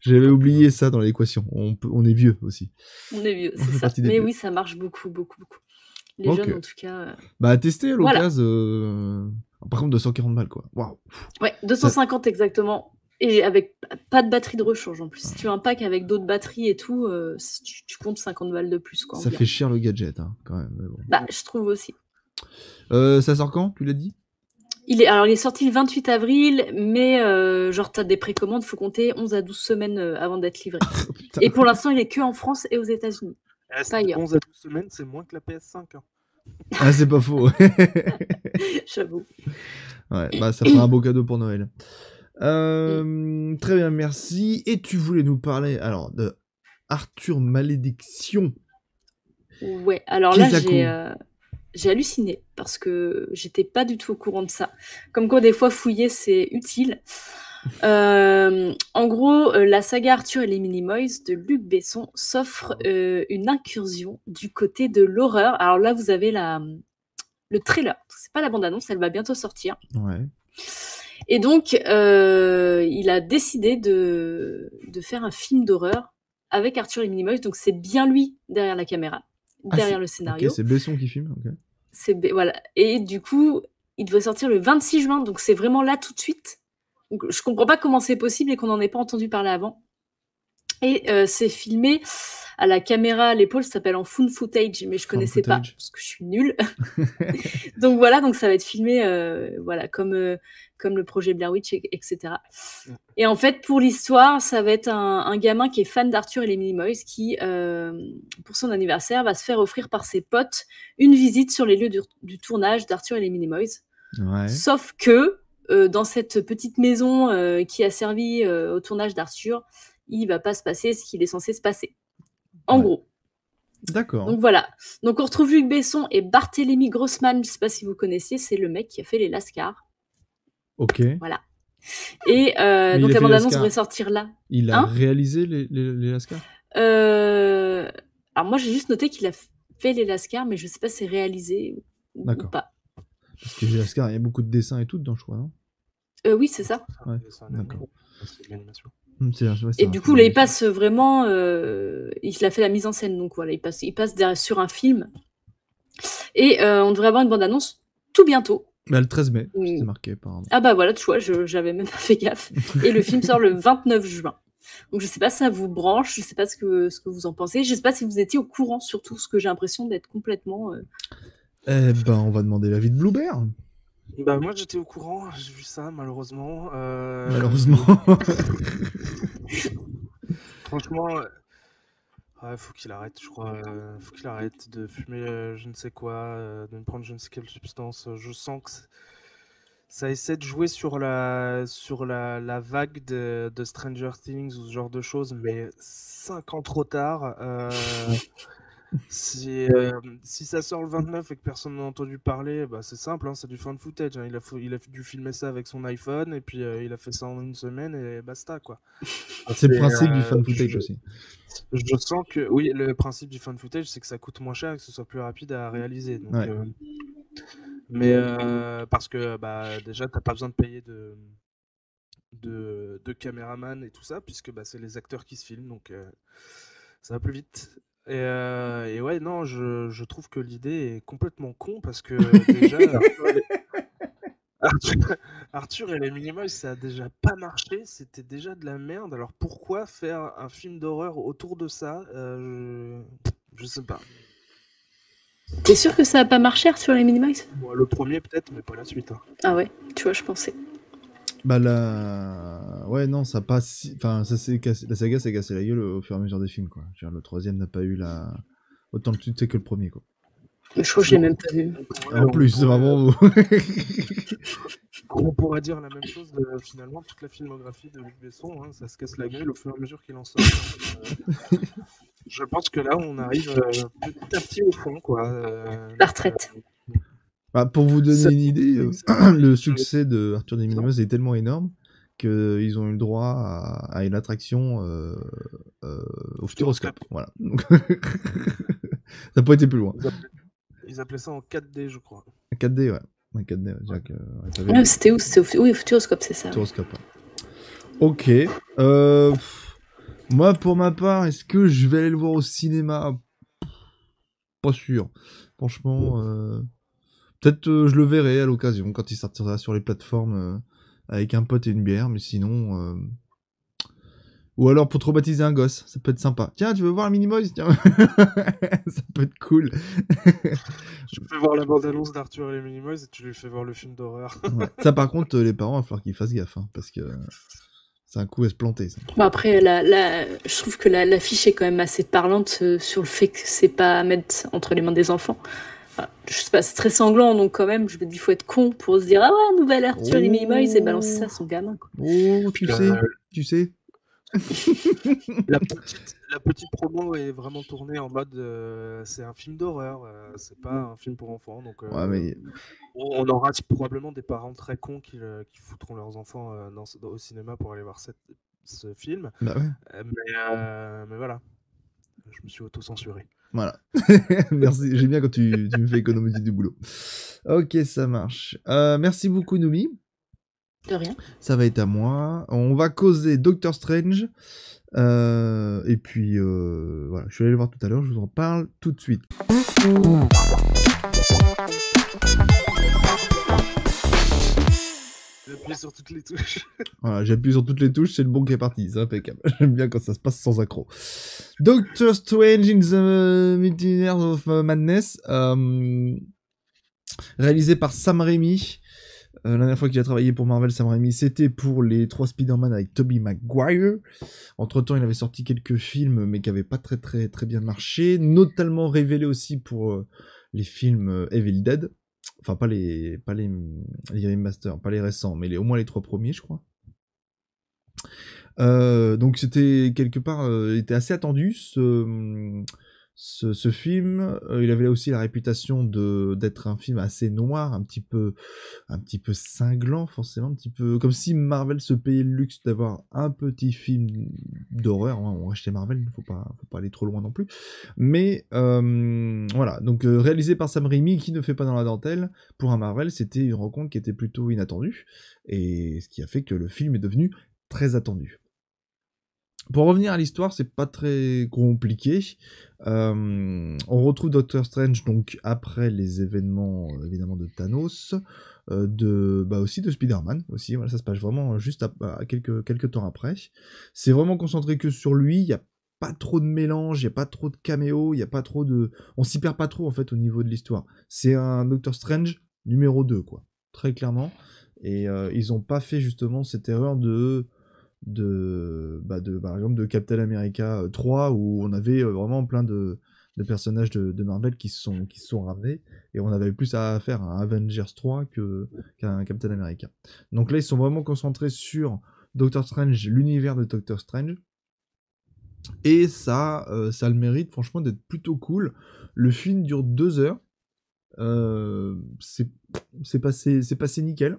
S1: J'avais oublié ça dans l'équation. On est vieux aussi.
S2: On est vieux, c'est ça. Mais oui, ça marche beaucoup. Les jeunes, en tout cas.
S1: À tester à l'occasion. Par contre, 240 balles, quoi. Waouh.
S2: Ouais, 250 exactement. Et avec pas de batterie de rechange en plus. Si tu as un pack avec d'autres batteries et tout, tu comptes 50 balles de plus, quoi.
S1: Ça fait cher le gadget, hein, quand même. Mais bon.
S2: Je trouve aussi.
S1: Ça sort quand, tu l'as dit ?
S2: Alors, il est sorti le 28 avril, mais genre, t'as des précommandes, faut compter 11 à 12 semaines avant d'être livré.
S1: Oh, putain.
S2: Et pour l'instant, il est que en France et aux États-Unis. Pas ailleurs.
S3: 11 à 12 semaines, c'est moins que la PS5. Hein.
S1: Ah, c'est pas faux.
S2: J'avoue.
S1: Ouais, bah ça fera un beau cadeau pour Noël. Très bien, merci. Et tu voulais nous parler alors de Arthur Malédiction.
S2: Ouais, alors là, j'ai halluciné parce que j'étais pas du tout au courant de ça. Comme quoi, des fois, fouiller, c'est utile. En gros, la saga Arthur et les Minimoys de Luc Besson s'offre une incursion du côté de l'horreur. Alors là, vous avez le trailer. C'est pas la bande-annonce, elle va bientôt sortir.
S1: Ouais.
S2: Et donc, il a décidé de faire un film d'horreur avec Arthur et les Minimoys. Donc, c'est bien lui derrière la caméra, derrière le scénario.
S1: Ok, c'est Besson qui filme. Ok.
S2: Voilà. Et du coup, il devrait sortir le 26 juin. Donc, c'est vraiment là tout de suite. Donc, je comprends pas comment c'est possible et qu'on n'en ait pas entendu parler avant. Et c'est filmé à la caméra à l'épaule, ça s'appelle en found footage, mais je connaissais pas parce que je suis nulle. Donc voilà, donc ça va être filmé voilà, comme le projet Blair Witch, etc. Et en fait, pour l'histoire, ça va être un gamin qui est fan d'Arthur et les Minimoys qui, pour son anniversaire, va se faire offrir par ses potes une visite sur les lieux du tournage d'Arthur et les Minimoys.
S1: Ouais.
S2: Sauf que dans cette petite maison qui a servi au tournage d'Arthur, il va pas se passer ce qu'il est censé se passer. En gros.
S1: D'accord.
S2: Donc voilà. Donc on retrouve Luc Besson et Barthélemy Grossman, je sais pas si vous connaissez, c'est le mec qui a fait les Lascars.
S1: Ok.
S2: Voilà. Et donc la bande-annonce devrait sortir là.
S1: Il a réalisé les Lascars
S2: Alors moi j'ai juste noté qu'il a fait les Lascars, mais je sais pas si c'est réalisé ou pas.
S1: Parce que les Lascars, il y a beaucoup de dessins et tout dedans, je crois, non
S2: oui, c'est ça.
S1: Ouais, d'accord.
S3: C'est de l'animation.
S2: Et du coup, là, il passe vraiment... il a fait la mise en scène, donc voilà, il passe sur un film. Et on devrait avoir une bande-annonce tout bientôt.
S1: Bah, le 13 mai, c'était marqué.
S2: Ah bah voilà, tu vois, j'avais même pas fait gaffe. Et le film sort le 29 juin. Donc je sais pas si ça vous branche, je sais pas ce que vous en pensez. Je sais pas si vous étiez au courant, surtout, parce que j'ai l'impression d'être complètement...
S1: Eh ben, on va demander l'avis de Bluebear.
S3: Bah moi j'étais au courant, j'ai vu ça malheureusement.
S1: Malheureusement.
S3: Franchement, faut qu'il arrête, je crois. Faut qu'il arrête de fumer je ne sais quoi, de prendre je ne sais quelle substance. Je sens que ça essaie de jouer sur la vague de Stranger Things ou ce genre de choses, mais 5 ans trop tard. Si ça sort le 29 et que personne n'en a entendu parler, bah c'est simple, hein, c'est du fan footage. Hein. Il a dû filmer ça avec son iPhone et puis il a fait ça en une semaine et basta quoi.
S1: C'est le principe du fan footage aussi.
S3: Je sens que oui, le principe du fan footage, c'est que ça coûte moins cher et que ce soit plus rapide à réaliser. Donc, mais parce que bah déjà t'as pas besoin de payer de caméraman et tout ça puisque bah, c'est les acteurs qui se filment donc ça va plus vite. Et ouais, non, je trouve que l'idée est complètement con parce que déjà, Arthur et les Minimoys, ça a déjà pas marché, c'était déjà de la merde. Alors pourquoi faire un film d'horreur autour de ça je sais pas.
S2: T'es sûr que ça a pas marché sur les Minimoys ?
S3: Bon, le premier peut-être, mais pas la suite. Hein.
S2: Ah ouais, tu vois, je pensais.
S1: Bah ouais, non, ça passe. Enfin, la saga s'est cassé la gueule au fur et à mesure des films, quoi. Genre, le troisième n'a pas eu autant de succès que le premier, quoi.
S2: Je crois que je l'ai même pas vu.
S1: En plus, c'est vraiment.
S3: On pourrait dire la même chose de finalement toute la filmographie de Luc Besson. Hein, ça se casse la gueule au fur et à mesure qu'il en sort. Je pense que là, on arrive petit à petit au fond, quoi.
S2: La retraite.
S1: Bah, pour vous donner une idée, le succès de Arthur et les Minimoys est tellement énorme qu'ils ont eu le droit à une attraction au Futuroscope. Voilà. Donc... ça n'a pas été plus loin.
S3: Ils appelaient ça en 4D, je crois.
S1: 4D, ouais. En 4D,
S2: ouais. C'était où ? C'était au Futuroscope, c'est ça.
S1: Futuroscope, ouais. Ok. Moi, pour ma part, est-ce que je vais aller le voir au cinéma ? Pas sûr. Franchement, peut-être je le verrai à l'occasion quand il sortira sur les plateformes avec un pote et une bière, mais sinon, Ou alors pour traumatiser un gosse, ça peut être sympa. Tiens, tu veux voir Minimoys? Tiens. Ça peut être cool.
S3: Je fais voir la bande-annonce d'Arthur et les Minimoys et tu lui fais voir le film d'horreur.
S1: Ouais. Ça, par contre, les parents, il va falloir qu'ils fassent gaffe, hein, parce que c'est un coup à se planter, ça.
S2: Bon, après, je trouve que l'affiche est quand même assez parlante sur le fait que c'est pas à mettre entre les mains des enfants. Enfin, je sais pas, c'est très sanglant, donc quand même, je me dis, faut être con pour se dire, ah ouais, nouvelle Arthur et les Minimoys, et balancer ça à son gamin, quoi.
S1: Oh, tu sais.
S3: La petite promo est vraiment tournée en mode c'est un film d'horreur, c'est pas un film pour enfants. Donc
S1: Ouais, mais...
S3: on aura probablement des parents très cons qui foutront leurs enfants au cinéma pour aller voir ce film.
S1: Bah ouais.
S3: Mais voilà, je me suis auto-censuré.
S1: Voilà. Merci, j'aime bien quand tu me fais économiser du boulot. Ok, ça marche. Merci beaucoup, Noumi.
S2: De rien.
S1: Ça va être à moi. On va causer Doctor Strange. Et puis, voilà, je suis allé le voir tout à l'heure, je vous en parle tout de suite.
S3: J'appuie sur toutes les touches.
S1: Voilà, j'appuie sur toutes les touches, c'est le bon qui est parti, c'est impeccable. J'aime bien quand ça se passe sans accroc. Doctor Strange in the Multiverse of Madness, réalisé par Sam Raimi. La dernière fois qu'il a travaillé pour Marvel, Sam Raimi, c'était pour les 3 Spider-Man avec Tobey Maguire. Entre-temps, il avait sorti quelques films, mais qui n'avaient pas très bien marché, notamment révélé aussi pour les films Evil Dead. Enfin, pas les remasters, pas les récents, mais au moins les 3 premiers, je crois. Donc c'était quelque part, il était assez attendu, ce film. Il avait aussi la réputation d'être un film assez noir, un petit peu cinglant, forcément, un petit peu comme si Marvel se payait le luxe d'avoir un petit film d'horreur. Hein. On achetait Marvel, il faut pas aller trop loin non plus. Mais voilà, donc réalisé par Sam Raimi, qui ne fait pas dans la dentelle, pour un Marvel, c'était une rencontre qui était plutôt inattendue, et ce qui a fait que le film est devenu très attendu. Pour revenir à l'histoire, c'est pas très compliqué. On retrouve Doctor Strange donc après les événements évidemment de Thanos, aussi de Spider-Man aussi. Voilà, ça se passe vraiment juste à quelques temps après. C'est vraiment concentré que sur lui. Il y a pas trop de mélange, il y a pas trop de caméos, il y a pas trop de, on s'y perd pas trop en fait au niveau de l'histoire. C'est un Doctor Strange numéro 2 quoi, très clairement. Et ils ont pas fait justement cette erreur par exemple de Captain America 3 où on avait vraiment plein de personnages de Marvel qui se sont ramenés et on avait plus à faire un Avengers 3 qu'un Captain America. Donc là ils sont vraiment concentrés sur Doctor Strange, l'univers de Doctor Strange, et ça a le mérite franchement d'être plutôt cool. Le film dure 2 heures, c'est passé nickel.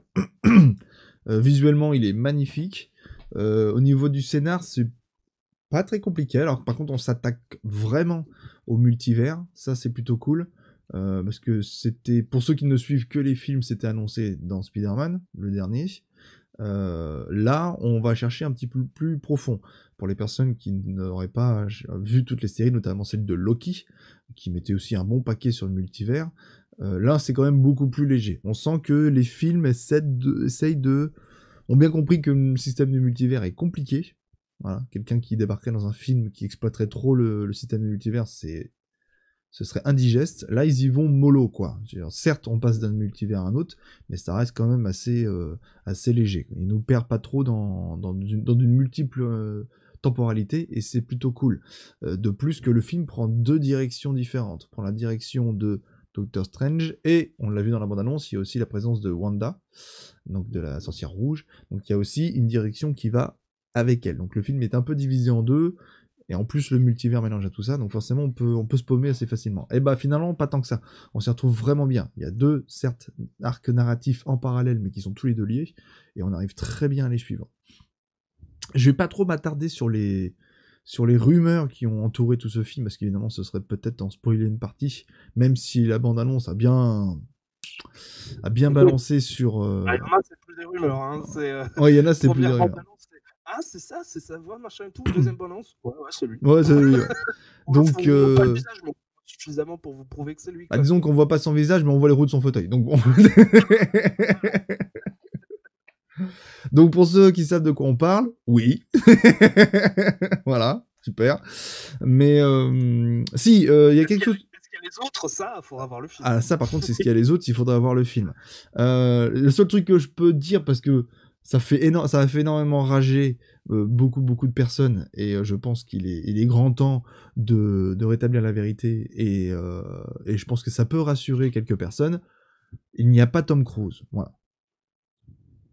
S1: Visuellement il est magnifique. Au niveau du scénar, c'est pas très compliqué. Alors par contre, on s'attaque vraiment au multivers. Ça, c'est plutôt cool. Parce que c'était, pour ceux qui ne suivent que les films, c'était annoncé dans Spider-Man, le dernier. Là, on va chercher un petit peu plus profond. Pour les personnes qui n'auraient pas vu toutes les séries, notamment celle de Loki, qui mettait aussi un bon paquet sur le multivers, là, c'est quand même beaucoup plus léger. On sent que les films ont bien compris que le système du multivers est compliqué. Voilà, quelqu'un qui débarquerait dans un film qui exploiterait trop le système du multivers, ce serait indigeste. Là, ils y vont mollo, quoi. Certes, on passe d'un multivers à un autre, mais ça reste quand même assez léger. Ils nous perdent pas trop dans une multiple temporalité, et c'est plutôt cool. De plus que le film prend 2 directions différentes. Prend la direction de Doctor Strange, et on l'a vu dans la bande-annonce, il y a aussi la présence de Wanda, donc de la sorcière rouge, donc il y a aussi une direction qui va avec elle. Donc le film est un peu divisé en 2, et en plus le multivers mélange à tout ça, donc forcément on peut se paumer assez facilement. Et bah finalement pas tant que ça, on s'y retrouve vraiment bien. Il y a 2, certes, arcs narratifs en parallèle, mais qui sont tous les 2 liés, et on arrive très bien à les suivre. Je vais pas trop m'attarder sur les rumeurs qui ont entouré tout ce film, parce qu'évidemment ce serait peut-être en spoiler une partie, même si la bande-annonce a bien balancé sur...
S3: Il y en a, c'est plus des rumeurs. Hein.
S1: Ouais, il y en a, c'est plus des rumeurs.
S3: Ah, c'est sa voix, machin et tout. Deuxième bande-annonce, ouais, c'est lui.
S1: Ouais, c'est lui. Ouais. Donc...
S3: pas le visage, mais suffisamment pour vous prouver que c'est lui.
S1: Ah, disons qu'on voit pas son visage, mais on voit les roues de son fauteuil. Donc bon... Donc pour ceux qui savent de quoi on parle, oui. Voilà, super. Mais si, il y a quelque chose...
S3: Est-ce qu'il y a les autres, ça, faudra voir le film.
S1: Ah, ça par contre, c'est ce qu'il y a les autres, il faudra voir le film. Le seul truc que je peux dire, parce que ça a fait énormément rager beaucoup de personnes, et je pense qu'il est grand temps de rétablir la vérité, et je pense que ça peut rassurer quelques personnes. Il n'y a pas Tom Cruise, voilà.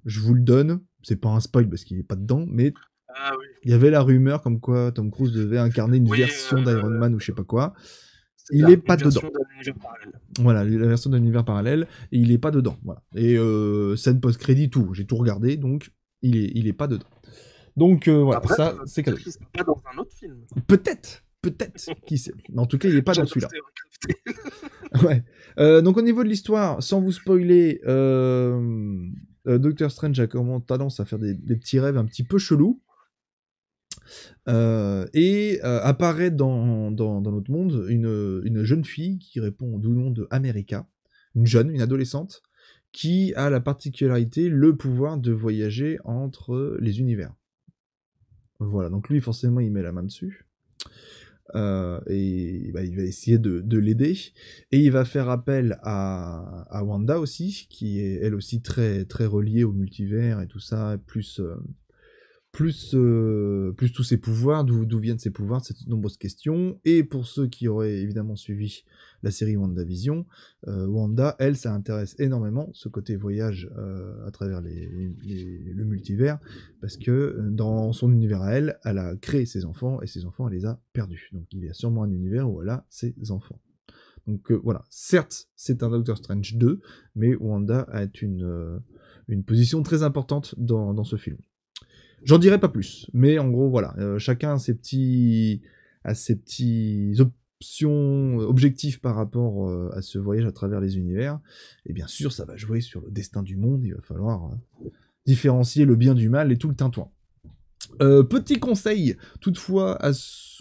S1: Je vous le donne, c'est pas un spoil parce qu'il est pas dedans, mais
S3: Oui.
S1: il y avait la rumeur comme quoi Tom Cruise devait incarner une version d'Iron Man ou je sais pas quoi. Il est pas dedans. Voilà, la version d'un univers parallèle, et il est pas dedans. Voilà. Et scène post-crédit, tout. J'ai tout regardé, donc il est pas dedans. Donc voilà,
S3: après,
S1: ça c'est cadeau.
S3: Il sera pas dans un autre film.
S1: Peut-être, qui sait. Mais en tout cas, il est pas dans celui-là. Ouais. Donc au niveau de l'histoire, sans vous spoiler, Doctor Strange a tendance à faire des petits rêves un petit peu chelous. Et apparaît dans notre monde une jeune fille qui répond au doux nom de America, une adolescente, qui a la particularité, le pouvoir de voyager entre les univers. Voilà, donc lui forcément il met la main dessus. Et bah, il va essayer de l'aider, et il va faire appel à Wanda aussi, qui est elle aussi très, très reliée au multivers et tout ça, plus tous ses pouvoirs, d'où viennent ses pouvoirs, c'est de nombreuses questions. Et pour ceux qui auraient évidemment suivi la série WandaVision, Wanda, elle, ça intéresse énormément, ce côté voyage à travers le multivers, parce que dans son univers à elle, elle a créé ses enfants, et ses enfants, elle les a perdus. Donc il y a sûrement un univers où elle a ses enfants. Donc voilà, certes, c'est un Doctor Strange 2, mais Wanda a une position très importante dans ce film. J'en dirai pas plus, mais en gros, voilà, chacun a ses petits objectifs par rapport à ce voyage à travers les univers, et bien sûr, ça va jouer sur le destin du monde, il va falloir différencier le bien du mal et tout le tintouin. Petit conseil, toutefois,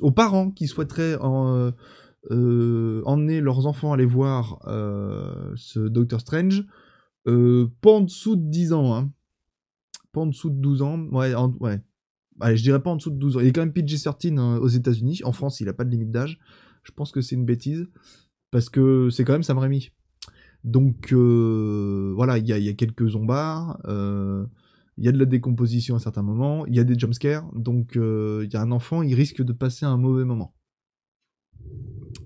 S1: aux parents qui souhaiteraient emmener leurs enfants aller voir ce Doctor Strange, pas en dessous de 10 ans, hein. Pas en dessous de 12 ans, ouais. Allez, je dirais pas en dessous de 12 ans. Il est quand même PG-13 aux États-Unis. En France, il a pas de limite d'âge. Je pense que c'est une bêtise, parce que c'est quand même Sam Raimi. Donc voilà, il y a quelques zombards, il y a de la décomposition à certains moments, il y a des jumpscares, donc il y a un enfant, il risque de passer un mauvais moment.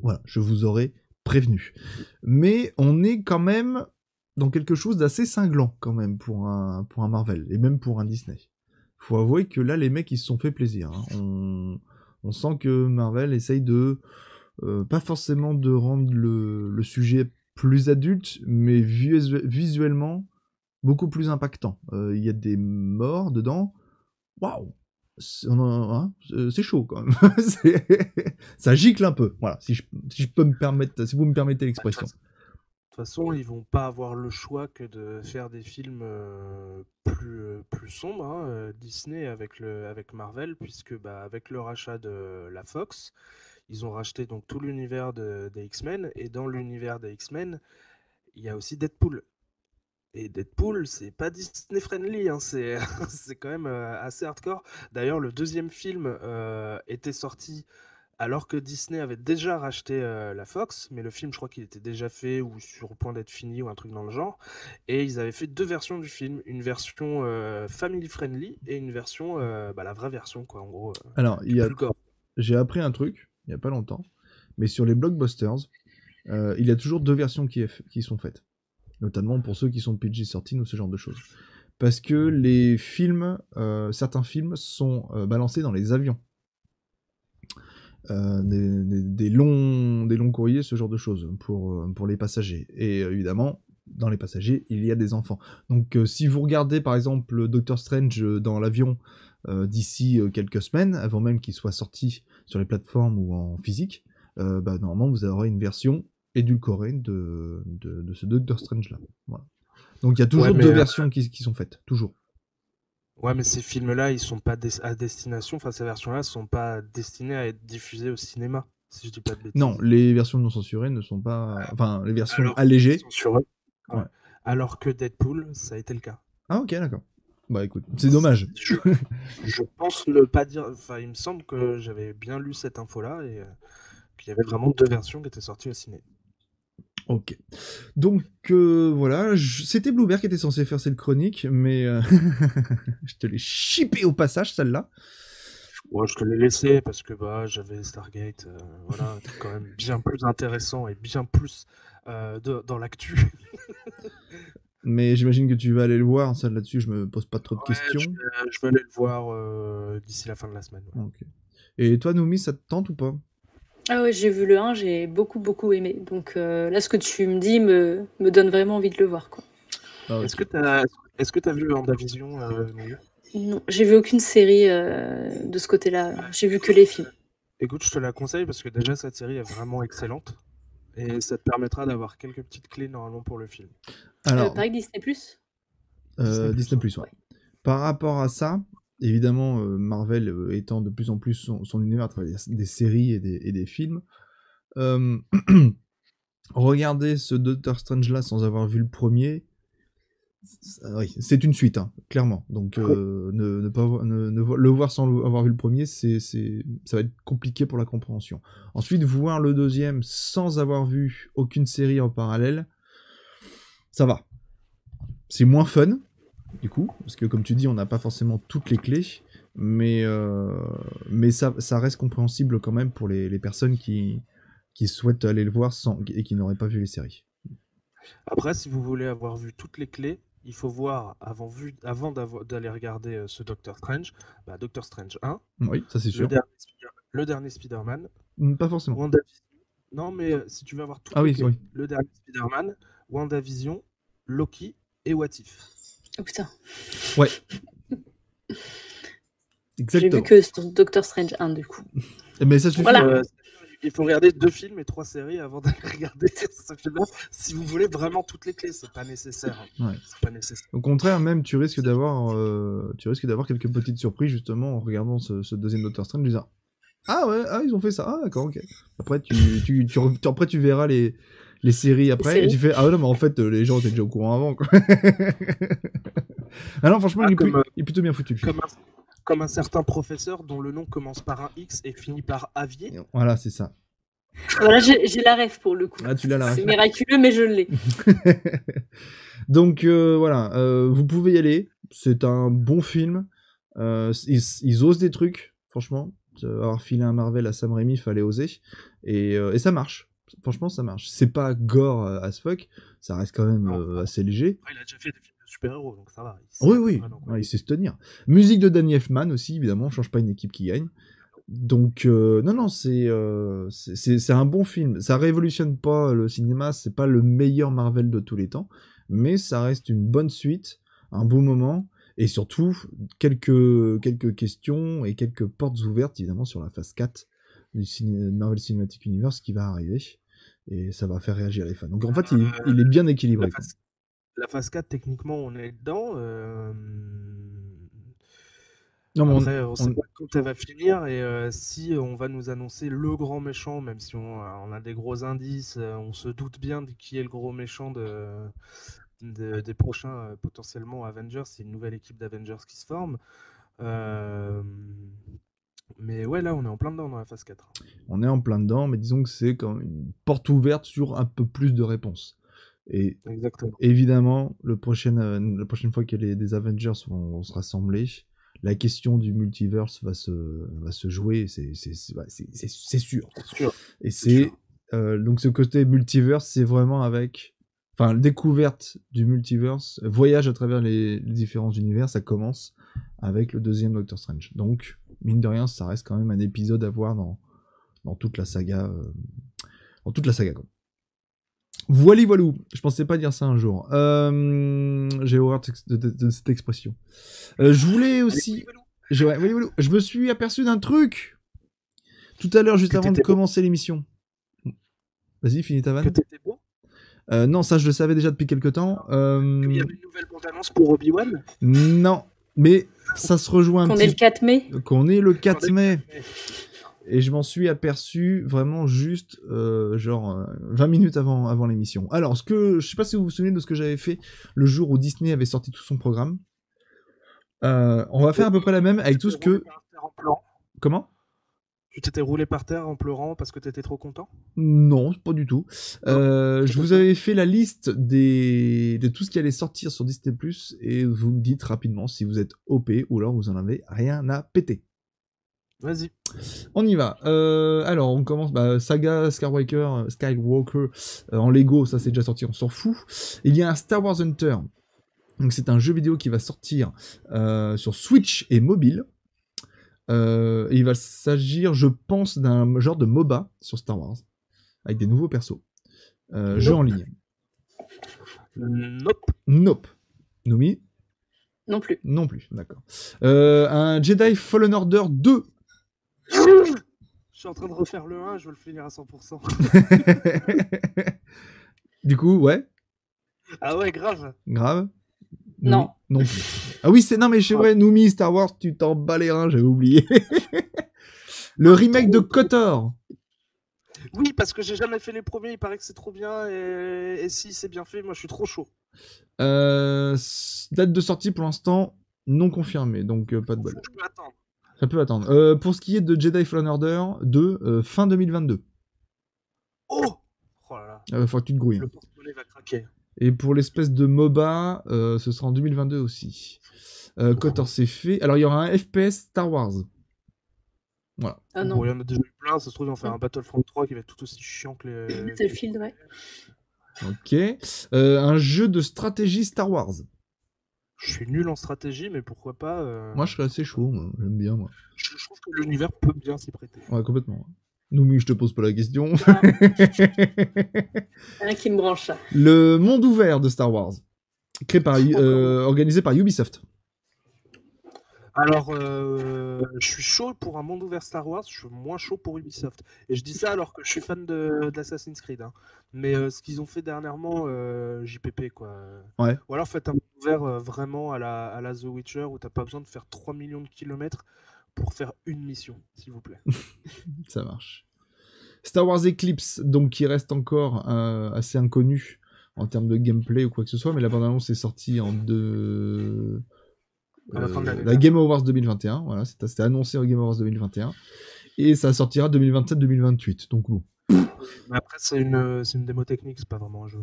S1: Voilà, je vous aurais prévenu. Mais on est quand même dans quelque chose d'assez cinglant quand même pour un Marvel, et même pour un Disney. Faut avouer que là, les mecs, ils se sont fait plaisir. Hein. On sent que Marvel essaye de... pas forcément de rendre le sujet plus adulte, mais visuellement beaucoup plus impactant. Il y a des morts dedans. Waouh! C'est chaud quand même. Ça gicle un peu. Voilà, si vous me permettez l'expression.
S3: De toute façon, ils vont pas avoir le choix que de faire des films plus sombres, hein, Disney avec Marvel, puisque avec le rachat de la Fox, ils ont racheté donc tout l'univers des X-Men, et dans l'univers des X-Men, il y a aussi Deadpool. Et Deadpool, c'est pas Disney friendly, hein, c'est quand même assez hardcore. D'ailleurs, le deuxième film était sorti alors que Disney avait déjà racheté la Fox, mais le film, je crois qu'il était déjà fait ou sur le point d'être fini ou un truc dans le genre. Et ils avaient fait 2 versions du film, une version family friendly et une version, la vraie version, quoi, en gros.
S1: Alors, j'ai appris un truc, il y a pas longtemps, mais sur les blockbusters, il y a toujours 2 versions qui sont faites. Notamment pour ceux qui sont PG-13 ou ce genre de choses. Parce que les films, certains films sont balancés dans les avions. Des longs courriers, ce genre de choses, pour les passagers. Et évidemment, dans les passagers, il y a des enfants. Donc si vous regardez par exemple Doctor Strange dans l'avion d'ici quelques semaines, avant même qu'il soit sorti sur les plateformes ou en physique, normalement vous aurez une version édulcorée de ce Doctor Strange là. Voilà. Donc il y a toujours 2 versions qui sont faites, toujours.
S3: Ouais, mais ces films-là, ils sont pas à destination, enfin ces versions-là sont pas destinées à être diffusées au cinéma, si je dis pas de bêtises.
S1: Non, les versions non censurées ne sont pas... Enfin, les versions allégées.
S3: Ouais. Alors que Deadpool, ça a été le cas.
S1: Ah ok, d'accord. Bah écoute, c'est dommage.
S3: Je pense ne pas dire. Enfin, il me semble que j'avais bien lu cette info-là et qu'il y avait vraiment 2 versions qui étaient sorties au ciné.
S1: Ok. Donc voilà, c'était Bluebert qui était censé faire cette chronique, mais je te l'ai chippé au passage, celle-là.
S3: Ouais, je te l'ai laissé parce que bah, j'avais Stargate, voilà, un truc quand même bien plus intéressant et bien plus dans l'actu.
S1: Mais j'imagine que tu vas aller le voir, ça là-dessus, je me pose pas trop de
S3: Ouais,
S1: questions.
S3: je vais aller le voir d'ici la fin de la semaine. Ouais.
S1: Ok. Et toi, Noumi, ça te tente ou pas?
S2: Ah ouais, j'ai vu le 1, j'ai beaucoup aimé. Donc là, ce que tu me dis me donne vraiment envie de le voir, quoi.
S1: Ah, ok.
S3: Est-ce que t'as vu WandaVision, Noé ?
S2: Non, j'ai vu aucune série de ce côté-là. J'ai vu que les films.
S3: Écoute, je te la conseille parce que déjà cette série est vraiment excellente et ça te permettra d'avoir quelques petites clés normalement pour le film.
S1: Alors,
S2: Pareil, Disney+.
S1: Disney+, ouais. Par rapport à ça, évidemment, Marvel étant de plus en plus son univers à travers des séries et des films, regarder ce Doctor Strange-là sans avoir vu le premier, oui, c'est une suite, hein, clairement. Donc, le voir sans avoir vu le premier, ça va être compliqué pour la compréhension. Ensuite, voir le deuxième sans avoir vu aucune série en parallèle, ça va. C'est moins fun, du coup, parce que comme tu dis, on n'a pas forcément toutes les clés, mais ça reste compréhensible quand même pour les personnes qui souhaitent aller le voir et qui n'auraient pas vu les séries.
S3: Après, si vous voulez avoir vu toutes les clés, il faut voir, avant d'aller regarder ce Doctor Strange, Doctor Strange 1,
S1: Oui, ça c'est sûr.
S3: le dernier Spider-Man,
S1: Pas forcément.
S3: WandaVision. Non, mais si tu veux avoir toutes les clés, le dernier Spider-Man, WandaVision, Loki et What If.
S2: Oh putain.
S1: Ouais. Exactement.
S2: J'ai vu que Doctor Strange 1 du coup.
S1: Mais ça suffit.
S2: Voilà.
S3: Il faut regarder 2 films et 3 séries avant d'aller regarder ce film-là. Si vous voulez vraiment toutes les clés, c'est pas nécessaire.
S1: Ouais.
S3: C'est pas nécessaire.
S1: Au contraire, même tu risques d'avoir quelques petites surprises justement en regardant ce deuxième Doctor Strange, en disant ah ouais, ils ont fait ça, ah d'accord, ok. Après tu verras les séries après et tu fais ah non mais en fait les gens étaient déjà au courant avant quoi. Ah non franchement il est plutôt bien foutu le film.
S3: Comme un certain professeur dont le nom commence par un X et finit par Avier.
S1: Voilà, c'est ça.
S2: Voilà, j'ai la ref pour le coup.
S1: Ah, tu l'as la ref.
S2: C'est miraculeux, mais je l'ai.
S1: Donc voilà, vous pouvez y aller. C'est un bon film. Ils osent des trucs, franchement. Avoir filé un Marvel à Sam Raimi, il fallait oser. Et ça marche. Franchement, ça marche. C'est pas gore as fuck. Ça reste quand même assez léger.
S3: Il a déjà fait des films de super-héros, donc ça va.
S1: Oui. Il sait se tenir. Musique de Danny Elfman aussi, évidemment. On change pas une équipe qui gagne. Donc, non, c'est un bon film. Ça révolutionne pas le cinéma. C'est pas le meilleur Marvel de tous les temps. Mais ça reste une bonne suite. Un beau moment. Et surtout, quelques questions et quelques portes ouvertes, évidemment, sur la phase 4 du Marvel Cinematic Universe qui va arriver. Et ça va faire réagir les fans. Donc en fait, il est bien équilibré.
S3: La phase 4, techniquement, on est dedans.
S1: Non,
S3: après, on sait pas quand elle va finir. Et si on va nous annoncer le grand méchant, même si on a des gros indices, on se doute bien de qui est le gros méchant des prochains potentiellement Avengers. C'est une nouvelle équipe d'Avengers qui se forme. Mais ouais, là, on est en plein dedans dans la phase 4.
S1: On est en plein dedans, mais disons que c'est comme une porte ouverte sur un peu plus de réponses. Et
S3: exactement.
S1: Évidemment, la prochaine fois que des Avengers vont se rassembler, la question du multiverse va se jouer, c'est sûr. Et donc ce côté multiverse, c'est vraiment avec... Enfin, découverte du multiverse, voyage à travers les différents univers, ça commence avec le deuxième Doctor Strange. Donc, mine de rien, ça reste quand même un épisode à voir dans toute la saga. Quoi. Voilou, je pensais pas dire ça un jour. J'ai horreur de cette expression. Je voulais aussi... Je me suis aperçu d'un truc tout à l'heure, juste avant de commencer l'émission. Vas-y, finis ta vanne.
S3: Que t'étais bon ?
S1: Non, ça je le savais déjà depuis quelques temps.
S3: Il y avait une nouvelle bande-annonce pour Obi-Wan ?
S1: Non, mais ça se rejoint un
S2: petit...
S1: Qu'on est
S2: le 4 mai ?
S1: Qu'on est le 4 mai. Et je m'en suis aperçu vraiment juste 20 minutes avant l'émission. Alors, je sais pas si vous vous souvenez de ce que j'avais fait le jour où Disney avait sorti tout son programme. On va faire à peu près la même avec tout ce que... Comment ?
S3: Tu t'étais roulé par terre en pleurant parce que t'étais trop content ?
S1: Non, pas du tout. Je vous avais fait la liste de tout ce qui allait sortir sur Disney+, et vous me dites rapidement si vous êtes OP ou alors vous en avez rien à péter.
S3: Vas-y.
S1: On y va. Alors, on commence. Saga Skywalker en Lego, ça c'est déjà sorti, on s'en fout. Il y a un Star Wars Hunter. Donc c'est un jeu vidéo qui va sortir sur Switch et mobile. Et il va s'agir, je pense, d'un genre de MOBA sur Star Wars, avec des nouveaux persos. Jeu en ligne. Nope. Noumi ?
S2: Non plus.
S1: Non plus, d'accord. Un Jedi Fallen Order 2.
S3: Je suis en train de refaire le 1, je veux le finir à 100%.
S1: Du coup, ouais.
S3: Ah ouais, grave.
S1: Grave.
S2: Non.
S1: Non plus. Ah oui, non mais c'est vrai, Noumi, Star Wars, tu t'en bats les reins, j'avais oublié. Le remake de KOTOR.
S3: Oui, parce que j'ai jamais fait les premiers, il paraît que c'est trop bien, et si c'est bien fait, moi je suis trop chaud.
S1: Date de sortie pour l'instant non confirmée, donc pas de bol.
S3: Je peux attendre.
S1: Ça peut attendre. Pour ce qui est de Jedi Fallen Order 2, fin 2022.
S3: Oh là là.
S1: Faut que tu te grouilles.
S3: Le porte-monnaie va craquer.
S1: Et pour l'espèce de MOBA, ce sera en 2022 aussi. KOTOR c'est fait. Alors il y aura un FPS Star Wars. Voilà.
S2: Ah non.
S3: Bon, il y en a déjà eu plein, ça se trouve, ils vont faire un Battlefront 3 qui va être tout aussi chiant que les.
S2: Battlefield, ouais.
S1: Ok. Un jeu de stratégie Star Wars.
S3: Je suis nul en stratégie, mais pourquoi pas.
S1: Moi je serais assez chaud, moi. J'aime bien, moi.
S3: Je trouve que l'univers peut bien s'y prêter.
S1: Ouais, complètement. Noumi, je te pose pas la question.
S2: Rien qui me branche ça.
S1: Le monde ouvert de Star Wars. Organisé par Ubisoft.
S3: Alors, je suis chaud pour un monde ouvert Star Wars, je suis moins chaud pour Ubisoft. Et je dis ça alors que je suis fan d'Assassin's Creed. Hein. Mais ce qu'ils ont fait dernièrement, JPP, quoi.
S1: Ouais.
S3: Ou alors faites un monde ouvert vraiment à la The Witcher où t'as pas besoin de faire 3 millions de kilomètres pour faire une mission, s'il vous plaît.
S1: Ça marche. Star Wars Eclipse, donc qui reste encore assez inconnu en termes de gameplay ou quoi que ce soit, mais la bande-annonce est sortie en la Game Awards 2021, voilà, c'était annoncé en Game Awards 2021, et ça sortira 2027-2028, donc bon.
S3: Mais après, c'est une démo technique, c'est pas vraiment un jeu.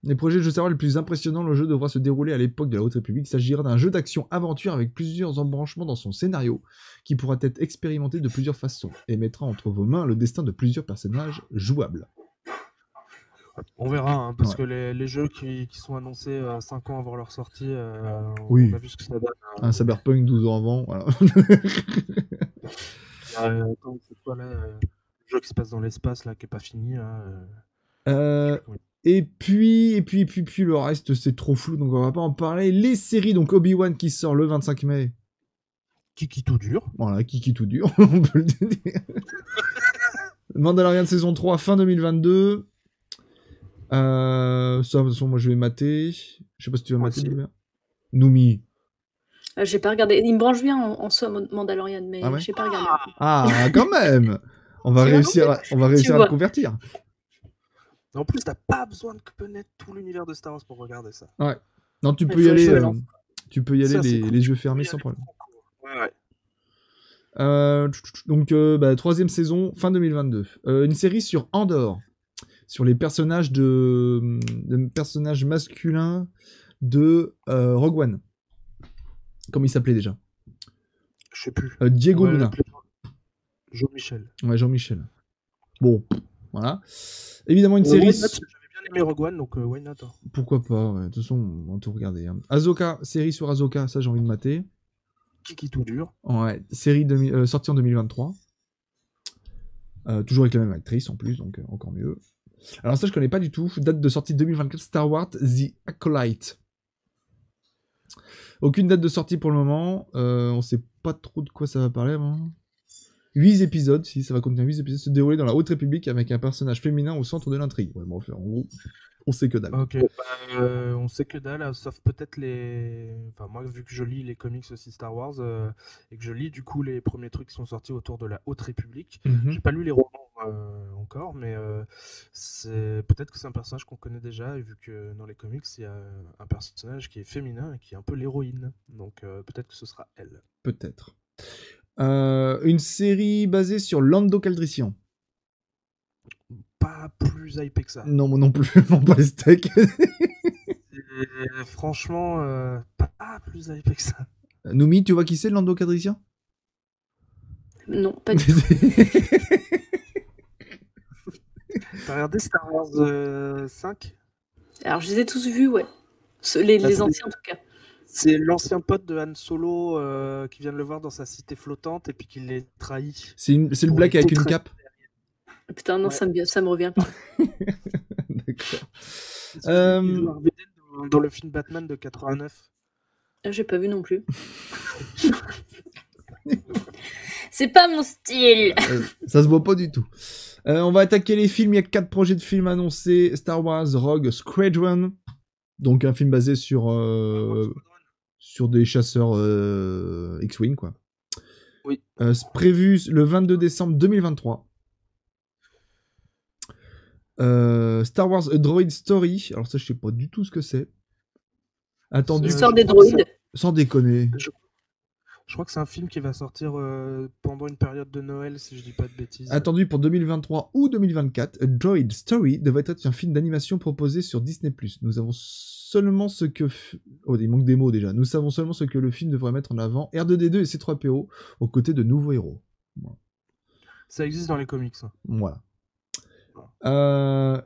S1: Les projets de jeux Star Wars les plus impressionnants, le jeu devra se dérouler à l'époque de la Haute République. Il s'agira d'un jeu d'action-aventure avec plusieurs embranchements dans son scénario, qui pourra être expérimenté de plusieurs façons, et mettra entre vos mains le destin de plusieurs personnages jouables.
S3: On verra, hein, parce que les jeux qui sont annoncés 5 ans avant leur sortie, on a vu ce que ça donne.
S1: Un Cyberpunk 12 ans avant, voilà.
S3: C'est quoi là, le jeu qui se passe dans l'espace là, qui est pas fini
S1: Et puis le reste c'est trop flou, donc on va pas en parler. Les séries, donc Obi-Wan qui sort le 25 mai.
S3: Kiki tout dur.
S1: Voilà, Kiki tout dur, on peut le dire. Mandalorian saison 3 fin 2022. Ça, de toute façon, moi je vais mater. Je sais pas si tu vas mater, Noumi.
S2: J'ai pas regardé. Il me branche bien en soi, Mandalorian, mais j'ai pas regardé.
S1: Ah, quand même. On va réussir à le convertir.
S3: En plus, t'as pas besoin de connaître tout l'univers de Star Wars pour regarder ça.
S1: Ouais. Non, tu peux y aller. Les yeux fermés sans problème.
S3: Ouais.
S1: Donc, troisième saison, fin 2022. Une série sur Andor. Sur les personnages personnages masculins de Rogue One. Comment il s'appelait déjà ?
S3: Je sais plus.
S1: Diego Luna.
S3: Jean-Michel.
S1: Ouais, Jean-Michel. Bon, voilà. Évidemment, une série...
S3: J'avais bien aimé Rogue One, donc why not ?
S1: Pourquoi pas, ouais. De toute façon, on va tout regarder. Hein. Ahsoka, série sur Ahsoka, ça j'ai envie de mater.
S3: Kiki tout dur.
S1: Ouais, série sortie en 2023. Toujours avec la même actrice en plus, donc encore mieux. Alors ça, je connais pas du tout. Date de sortie 2024, Star Wars The Acolyte. Aucune date de sortie pour le moment. On sait pas trop de quoi ça va parler. Hein. 8 épisodes, si ça va contenir 8 épisodes, se dérouler dans la Haute République avec un personnage féminin au centre de l'intrigue. Ouais, bon, en gros, on sait que dalle.
S3: Ok, on sait que dalle, sauf peut-être les... Enfin, moi, vu que je lis les comics aussi Star Wars, et que je lis du coup les premiers trucs qui sont sortis autour de la Haute République, j'ai pas lu les romans encore, mais peut-être que c'est un personnage qu'on connaît déjà, et vu que dans les comics, il y a un personnage qui est féminin et qui est un peu l'héroïne. Donc peut-être que ce sera elle.
S1: Peut-être. Une série basée sur Lando Calrissian.
S3: Pas plus hypé que ça.
S1: Non, moi non plus, non pas les steaks.
S3: Franchement, pas plus hypé que ça.
S1: Noumi, tu vois qui c'est Lando Calrissian?
S2: Non, pas du tout.
S3: T'as regardé Star Wars 5?
S2: Alors, je les ai tous vus, ouais. Les anciens, en tout cas.
S3: C'est l'ancien pote de Han Solo qui vient de le voir dans sa cité flottante et puis qui les trahit.
S1: C'est le black avec une cape.
S2: Putain, non,
S3: Ouais.
S2: ça me revient pas.
S1: D'accord.
S3: Il joue Harvey Dent dans le film Batman de 89.
S2: Ah, j'ai pas vu non plus. C'est pas mon style.
S1: Ça se voit pas du tout. On va attaquer les films. Il y a 4 projets de films annoncés. Star Wars Rogue Squadron. Donc un film basé sur des chasseurs X-Wing, quoi.
S3: Oui.
S1: Prévu le 22 décembre 2023. Star Wars A Droid Story. Alors ça, je sais pas du tout ce que c'est. Attendu.
S2: L'histoire des droïdes.
S1: Sans déconner.
S3: Je crois que c'est un film qui va sortir pendant une période de Noël, si je dis pas de bêtises.
S1: Attendu pour 2023 ou 2024, A Droid Story devrait être un film d'animation proposé sur Disney+. Nous savons seulement ce que... Oh, il manque des mots déjà. Nous savons seulement ce que le film devrait mettre en avant. R2-D2 et C3PO aux côtés de nouveaux héros. Voilà.
S3: Ça existe dans les comics. Hein.
S1: Voilà.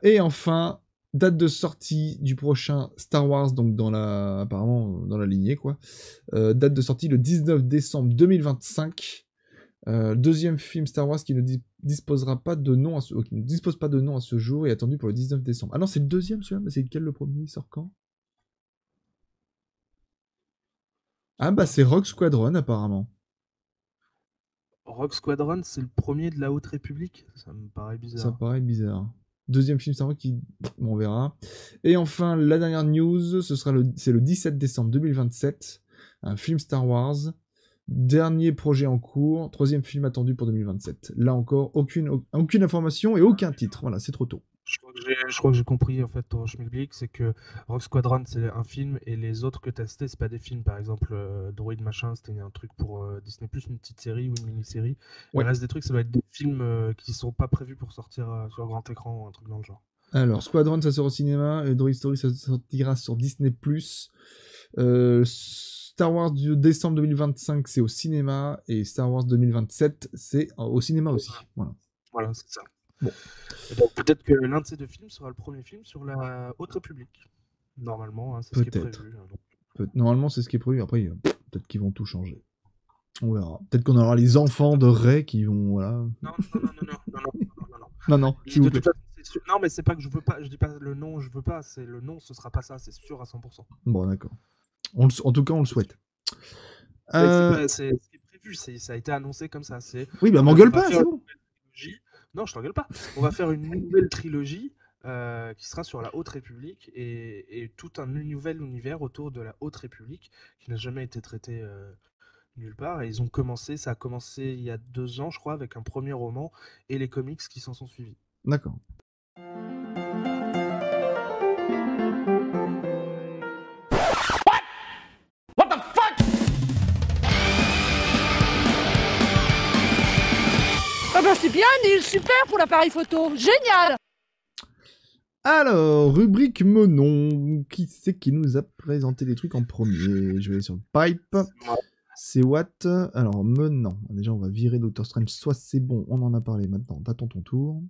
S1: Et enfin, date de sortie du prochain Star Wars, donc apparemment dans la lignée, quoi. Date de sortie le 19 décembre 2025. Deuxième film Star Wars qui ne dispose pas de nom à ce jour et attendu pour le 19 décembre. Ah non, c'est le deuxième celui-là, mais c'est lequel le premier? Il sort quand? Ah bah c'est Rogue Squadron apparemment.
S3: Rogue Squadron, c'est le premier de la Haute République. Ça me paraît bizarre.
S1: Ça paraît bizarre. Deuxième film Star Wars qui... Bon, on verra. Et enfin, la dernière news, c'est le 17 décembre 2027. Un film Star Wars. Dernier projet en cours. Troisième film attendu pour 2027. Là encore, aucune information et aucun titre. Voilà, c'est trop tôt.
S3: Je crois que j'ai compris en fait ton schmilblick, c'est que Rogue Squadron c'est un film et les autres que tu as cités c'est pas des films. Par exemple, Droid machin, c'était un truc pour Disney+, une petite série ou une mini-série.
S1: Ouais.
S3: Le reste des trucs, ça doit être des films qui sont pas prévus pour sortir sur grand écran ou un truc dans le genre.
S1: Alors, Squadron, ça sort au cinéma, et Droid Story, ça sortira sur Disney+. Star Wars du décembre 2025, c'est au cinéma, et Star Wars 2027, c'est au cinéma aussi.
S3: Voilà, c'est ça.
S1: Bon.
S3: Donc, peut-être que l'un de ces deux films sera le premier film sur la Haute République. Normalement, hein, c'est ce qui est prévu. Hein,
S1: Normalement, c'est ce qui est prévu. Après, peut-être qu'ils vont tout changer. On verra. Peut-être qu'on aura les enfants de Rey qui vont... Voilà. Non, s'il vous plaît.
S3: Non, mais c'est pas que je veux pas. Je dis pas le nom, je veux pas. C'est le nom, ce sera pas ça. C'est sûr à 100%.
S1: Bon, d'accord. En tout cas, on le souhaite.
S3: C'est ce qui est prévu. Ça a été annoncé comme ça.
S1: Oui, bah m'engueule pas, c'est bon.
S3: Non, je t'engueule pas. On va faire une nouvelle trilogie qui sera sur la Haute République et tout un nouvel univers autour de la Haute République qui n'a jamais été traité nulle part. Et ça a commencé il y a 2 ans, je crois, avec un premier roman et les comics qui s'en sont suivis.
S1: D'accord.
S4: What the fuck?
S5: Ah bah c'est bien, Neil, super pour l'appareil photo, génial!
S1: Alors, rubrique Menon, qui c'est qui nous a présenté les trucs en premier? Je vais aller sur le pipe. C'est what? Alors, Menon. Déjà, on va virer Doctor Strange. Soit c'est bon, on en a parlé maintenant. T'attends ton tour.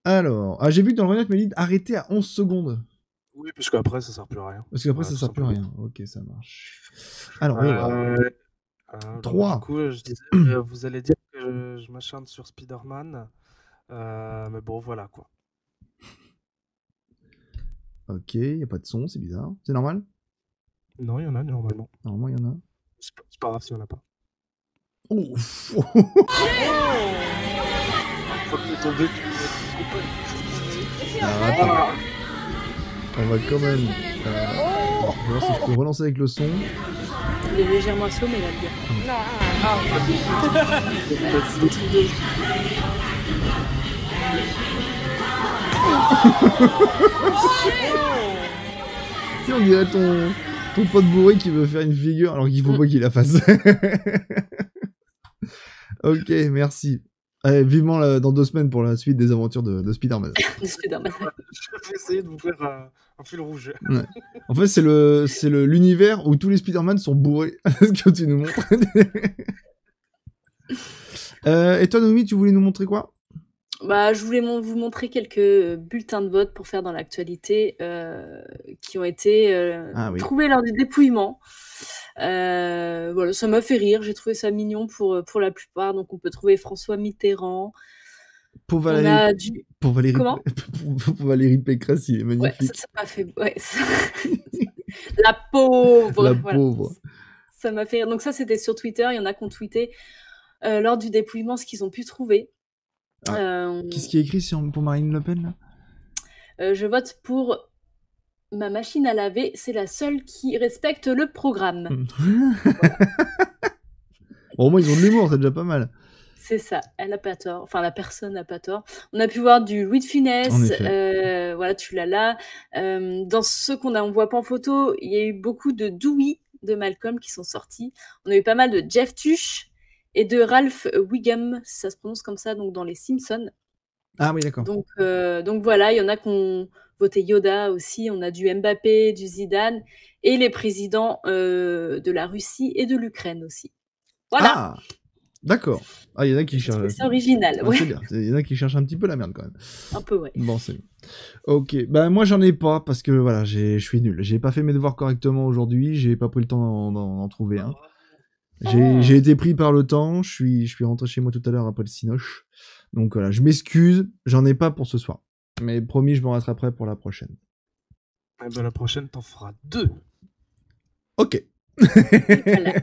S1: Alors, j'ai vu que dans le Renault, tu m'as dit d'arrêter à 11 secondes.
S3: Oui, parce qu'après, ça sert plus à rien.
S1: Parce qu'après, ça sert plus à rien. Ok, ça marche. Alors, 3.
S3: Du coup, je disais, vous allez dire que je m'acharne sur Spider-Man. Mais bon, voilà, quoi.
S1: Ok, il n'y a pas de son, c'est bizarre. C'est normal?
S3: Non, il y en a, normalement.
S1: Normalement, il y en a.
S3: C'est pas grave s'il n'y en a pas.
S1: Ouf. Alors, attends. On va quand même... je vais voir si je peux relancer avec le son.
S2: Il est légèrement assaut, mais il a bien. C'est
S1: Tu sais, on dirait ton pote bourré qui veut faire une figure alors qu'il faut pas qu'il la fasse. Ok, merci. Allez, vivement dans 2 semaines pour la suite des aventures de Spider-Man.
S2: De Spider-Man.
S3: Je vais essayer de vous faire un fil rouge.
S1: Ouais. En fait, c'est l'univers où tous les Spider-Man sont bourrés. Ce que tu nous montres. Et toi, Noémie, tu voulais nous montrer quoi?
S2: Bah, je voulais vous montrer quelques bulletins de vote pour faire dans l'actualité qui ont été
S1: Ah oui.
S2: trouvés lors du dépouillement. Voilà, ça m'a fait rire. J'ai trouvé ça mignon pour la plupart. Donc, on peut trouver François Mitterrand.
S1: Pour
S2: On a Valérie.
S1: Comment pour Valérie Pécresse, il est
S2: Ouais,
S1: magnifique.
S2: ça m'a fait. Ouais, la pauvre.
S1: La
S2: voilà.
S1: pauvre.
S2: Ça m'a fait rire. Donc, ça, c'était sur Twitter. Il y en a qui ont tweeté lors du dépouillement ce qu'ils ont pu trouver.
S1: Qu'est-ce qui est écrit pour Marine Le Pen là?
S2: Je vote pour ma machine à laver, c'est la seule qui respecte le programme.
S1: Au moins, ils ont de l'humour, c'est déjà pas mal.
S2: C'est ça, elle n'a pas tort. Enfin, la personne n'a pas tort. On a pu voir du Louis de Funès.
S1: En effet.
S2: Voilà, tu l'as là. Dans ceux on voit pas en photo, il y a eu beaucoup de Dewey de Malcolm qui sont sortis. On a eu pas mal de Jeff Tuch et de Ralph Wiggum, ça se prononce comme ça, donc dans les Simpsons.
S1: Ah oui, d'accord.
S2: Donc voilà, il y en a qui ont voté Yoda aussi. On a du Mbappé, du Zidane et les présidents de la Russie et de l'Ukraine aussi. Voilà.
S1: Ah, d'accord. Ah, il y en a qui cherchent.
S2: C'est original,
S1: Ah,
S2: ouais.
S1: c'est bien. Il y en a qui cherchent un petit peu la merde quand même.
S2: Un peu, ouais.
S1: Bon, c'est bien. Ok, bah moi j'en ai pas parce que voilà, je suis nul. J'ai pas fait mes devoirs correctement aujourd'hui, j'ai pas pris le temps d'en trouver un. J'ai été pris par le temps, je suis rentré chez moi tout à l'heure après le cinoche. Donc voilà, je m'excuse, j'en ai pas pour ce soir. Mais promis, je me rattraperai pour la prochaine.
S3: Et ben la prochaine, t'en feras 2.
S1: Ok.
S2: Voilà.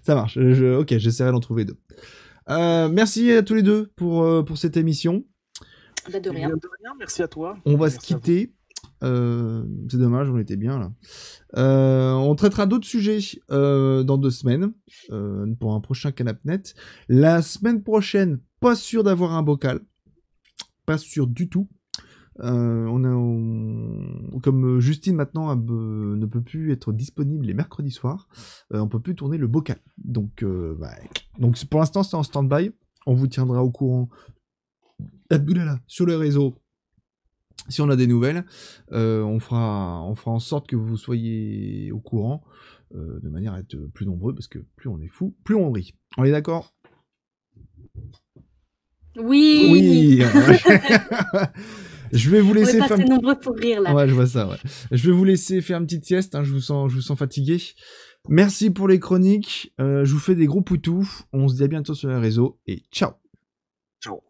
S1: Ça marche, ok, j'essaierai d'en trouver 2. Merci à tous les deux pour cette émission.
S2: Bah, de rien.
S3: Merci à toi.
S1: On va
S3: Merci
S1: se quitter. C'est dommage, on était bien là. On traitera d'autres sujets dans 2 semaines pour un prochain Canapnet. La semaine prochaine, pas sûr d'avoir un bocal. Pas sûr du tout. Comme Justine maintenant ne peut plus être disponible les mercredis soirs, on peut plus tourner le bocal. Donc pour l'instant c'est en stand-by. On vous tiendra au courant sur les réseaux. Si on a des nouvelles, on fera en sorte que vous soyez au courant de manière à être plus nombreux, parce que plus on est fou, plus on rit. On est d'accord ?
S2: Oui.
S1: Je vais vous laisser
S2: faire. On est pas assez nombreux pour rire là.
S1: Ouais, je vois ça. Ouais. Je vais vous laisser faire une petite sieste. Hein, je vous sens fatigué. Merci pour les chroniques. Je vous fais des gros poutous. On se dit à bientôt sur les réseaux et ciao.
S3: Ciao.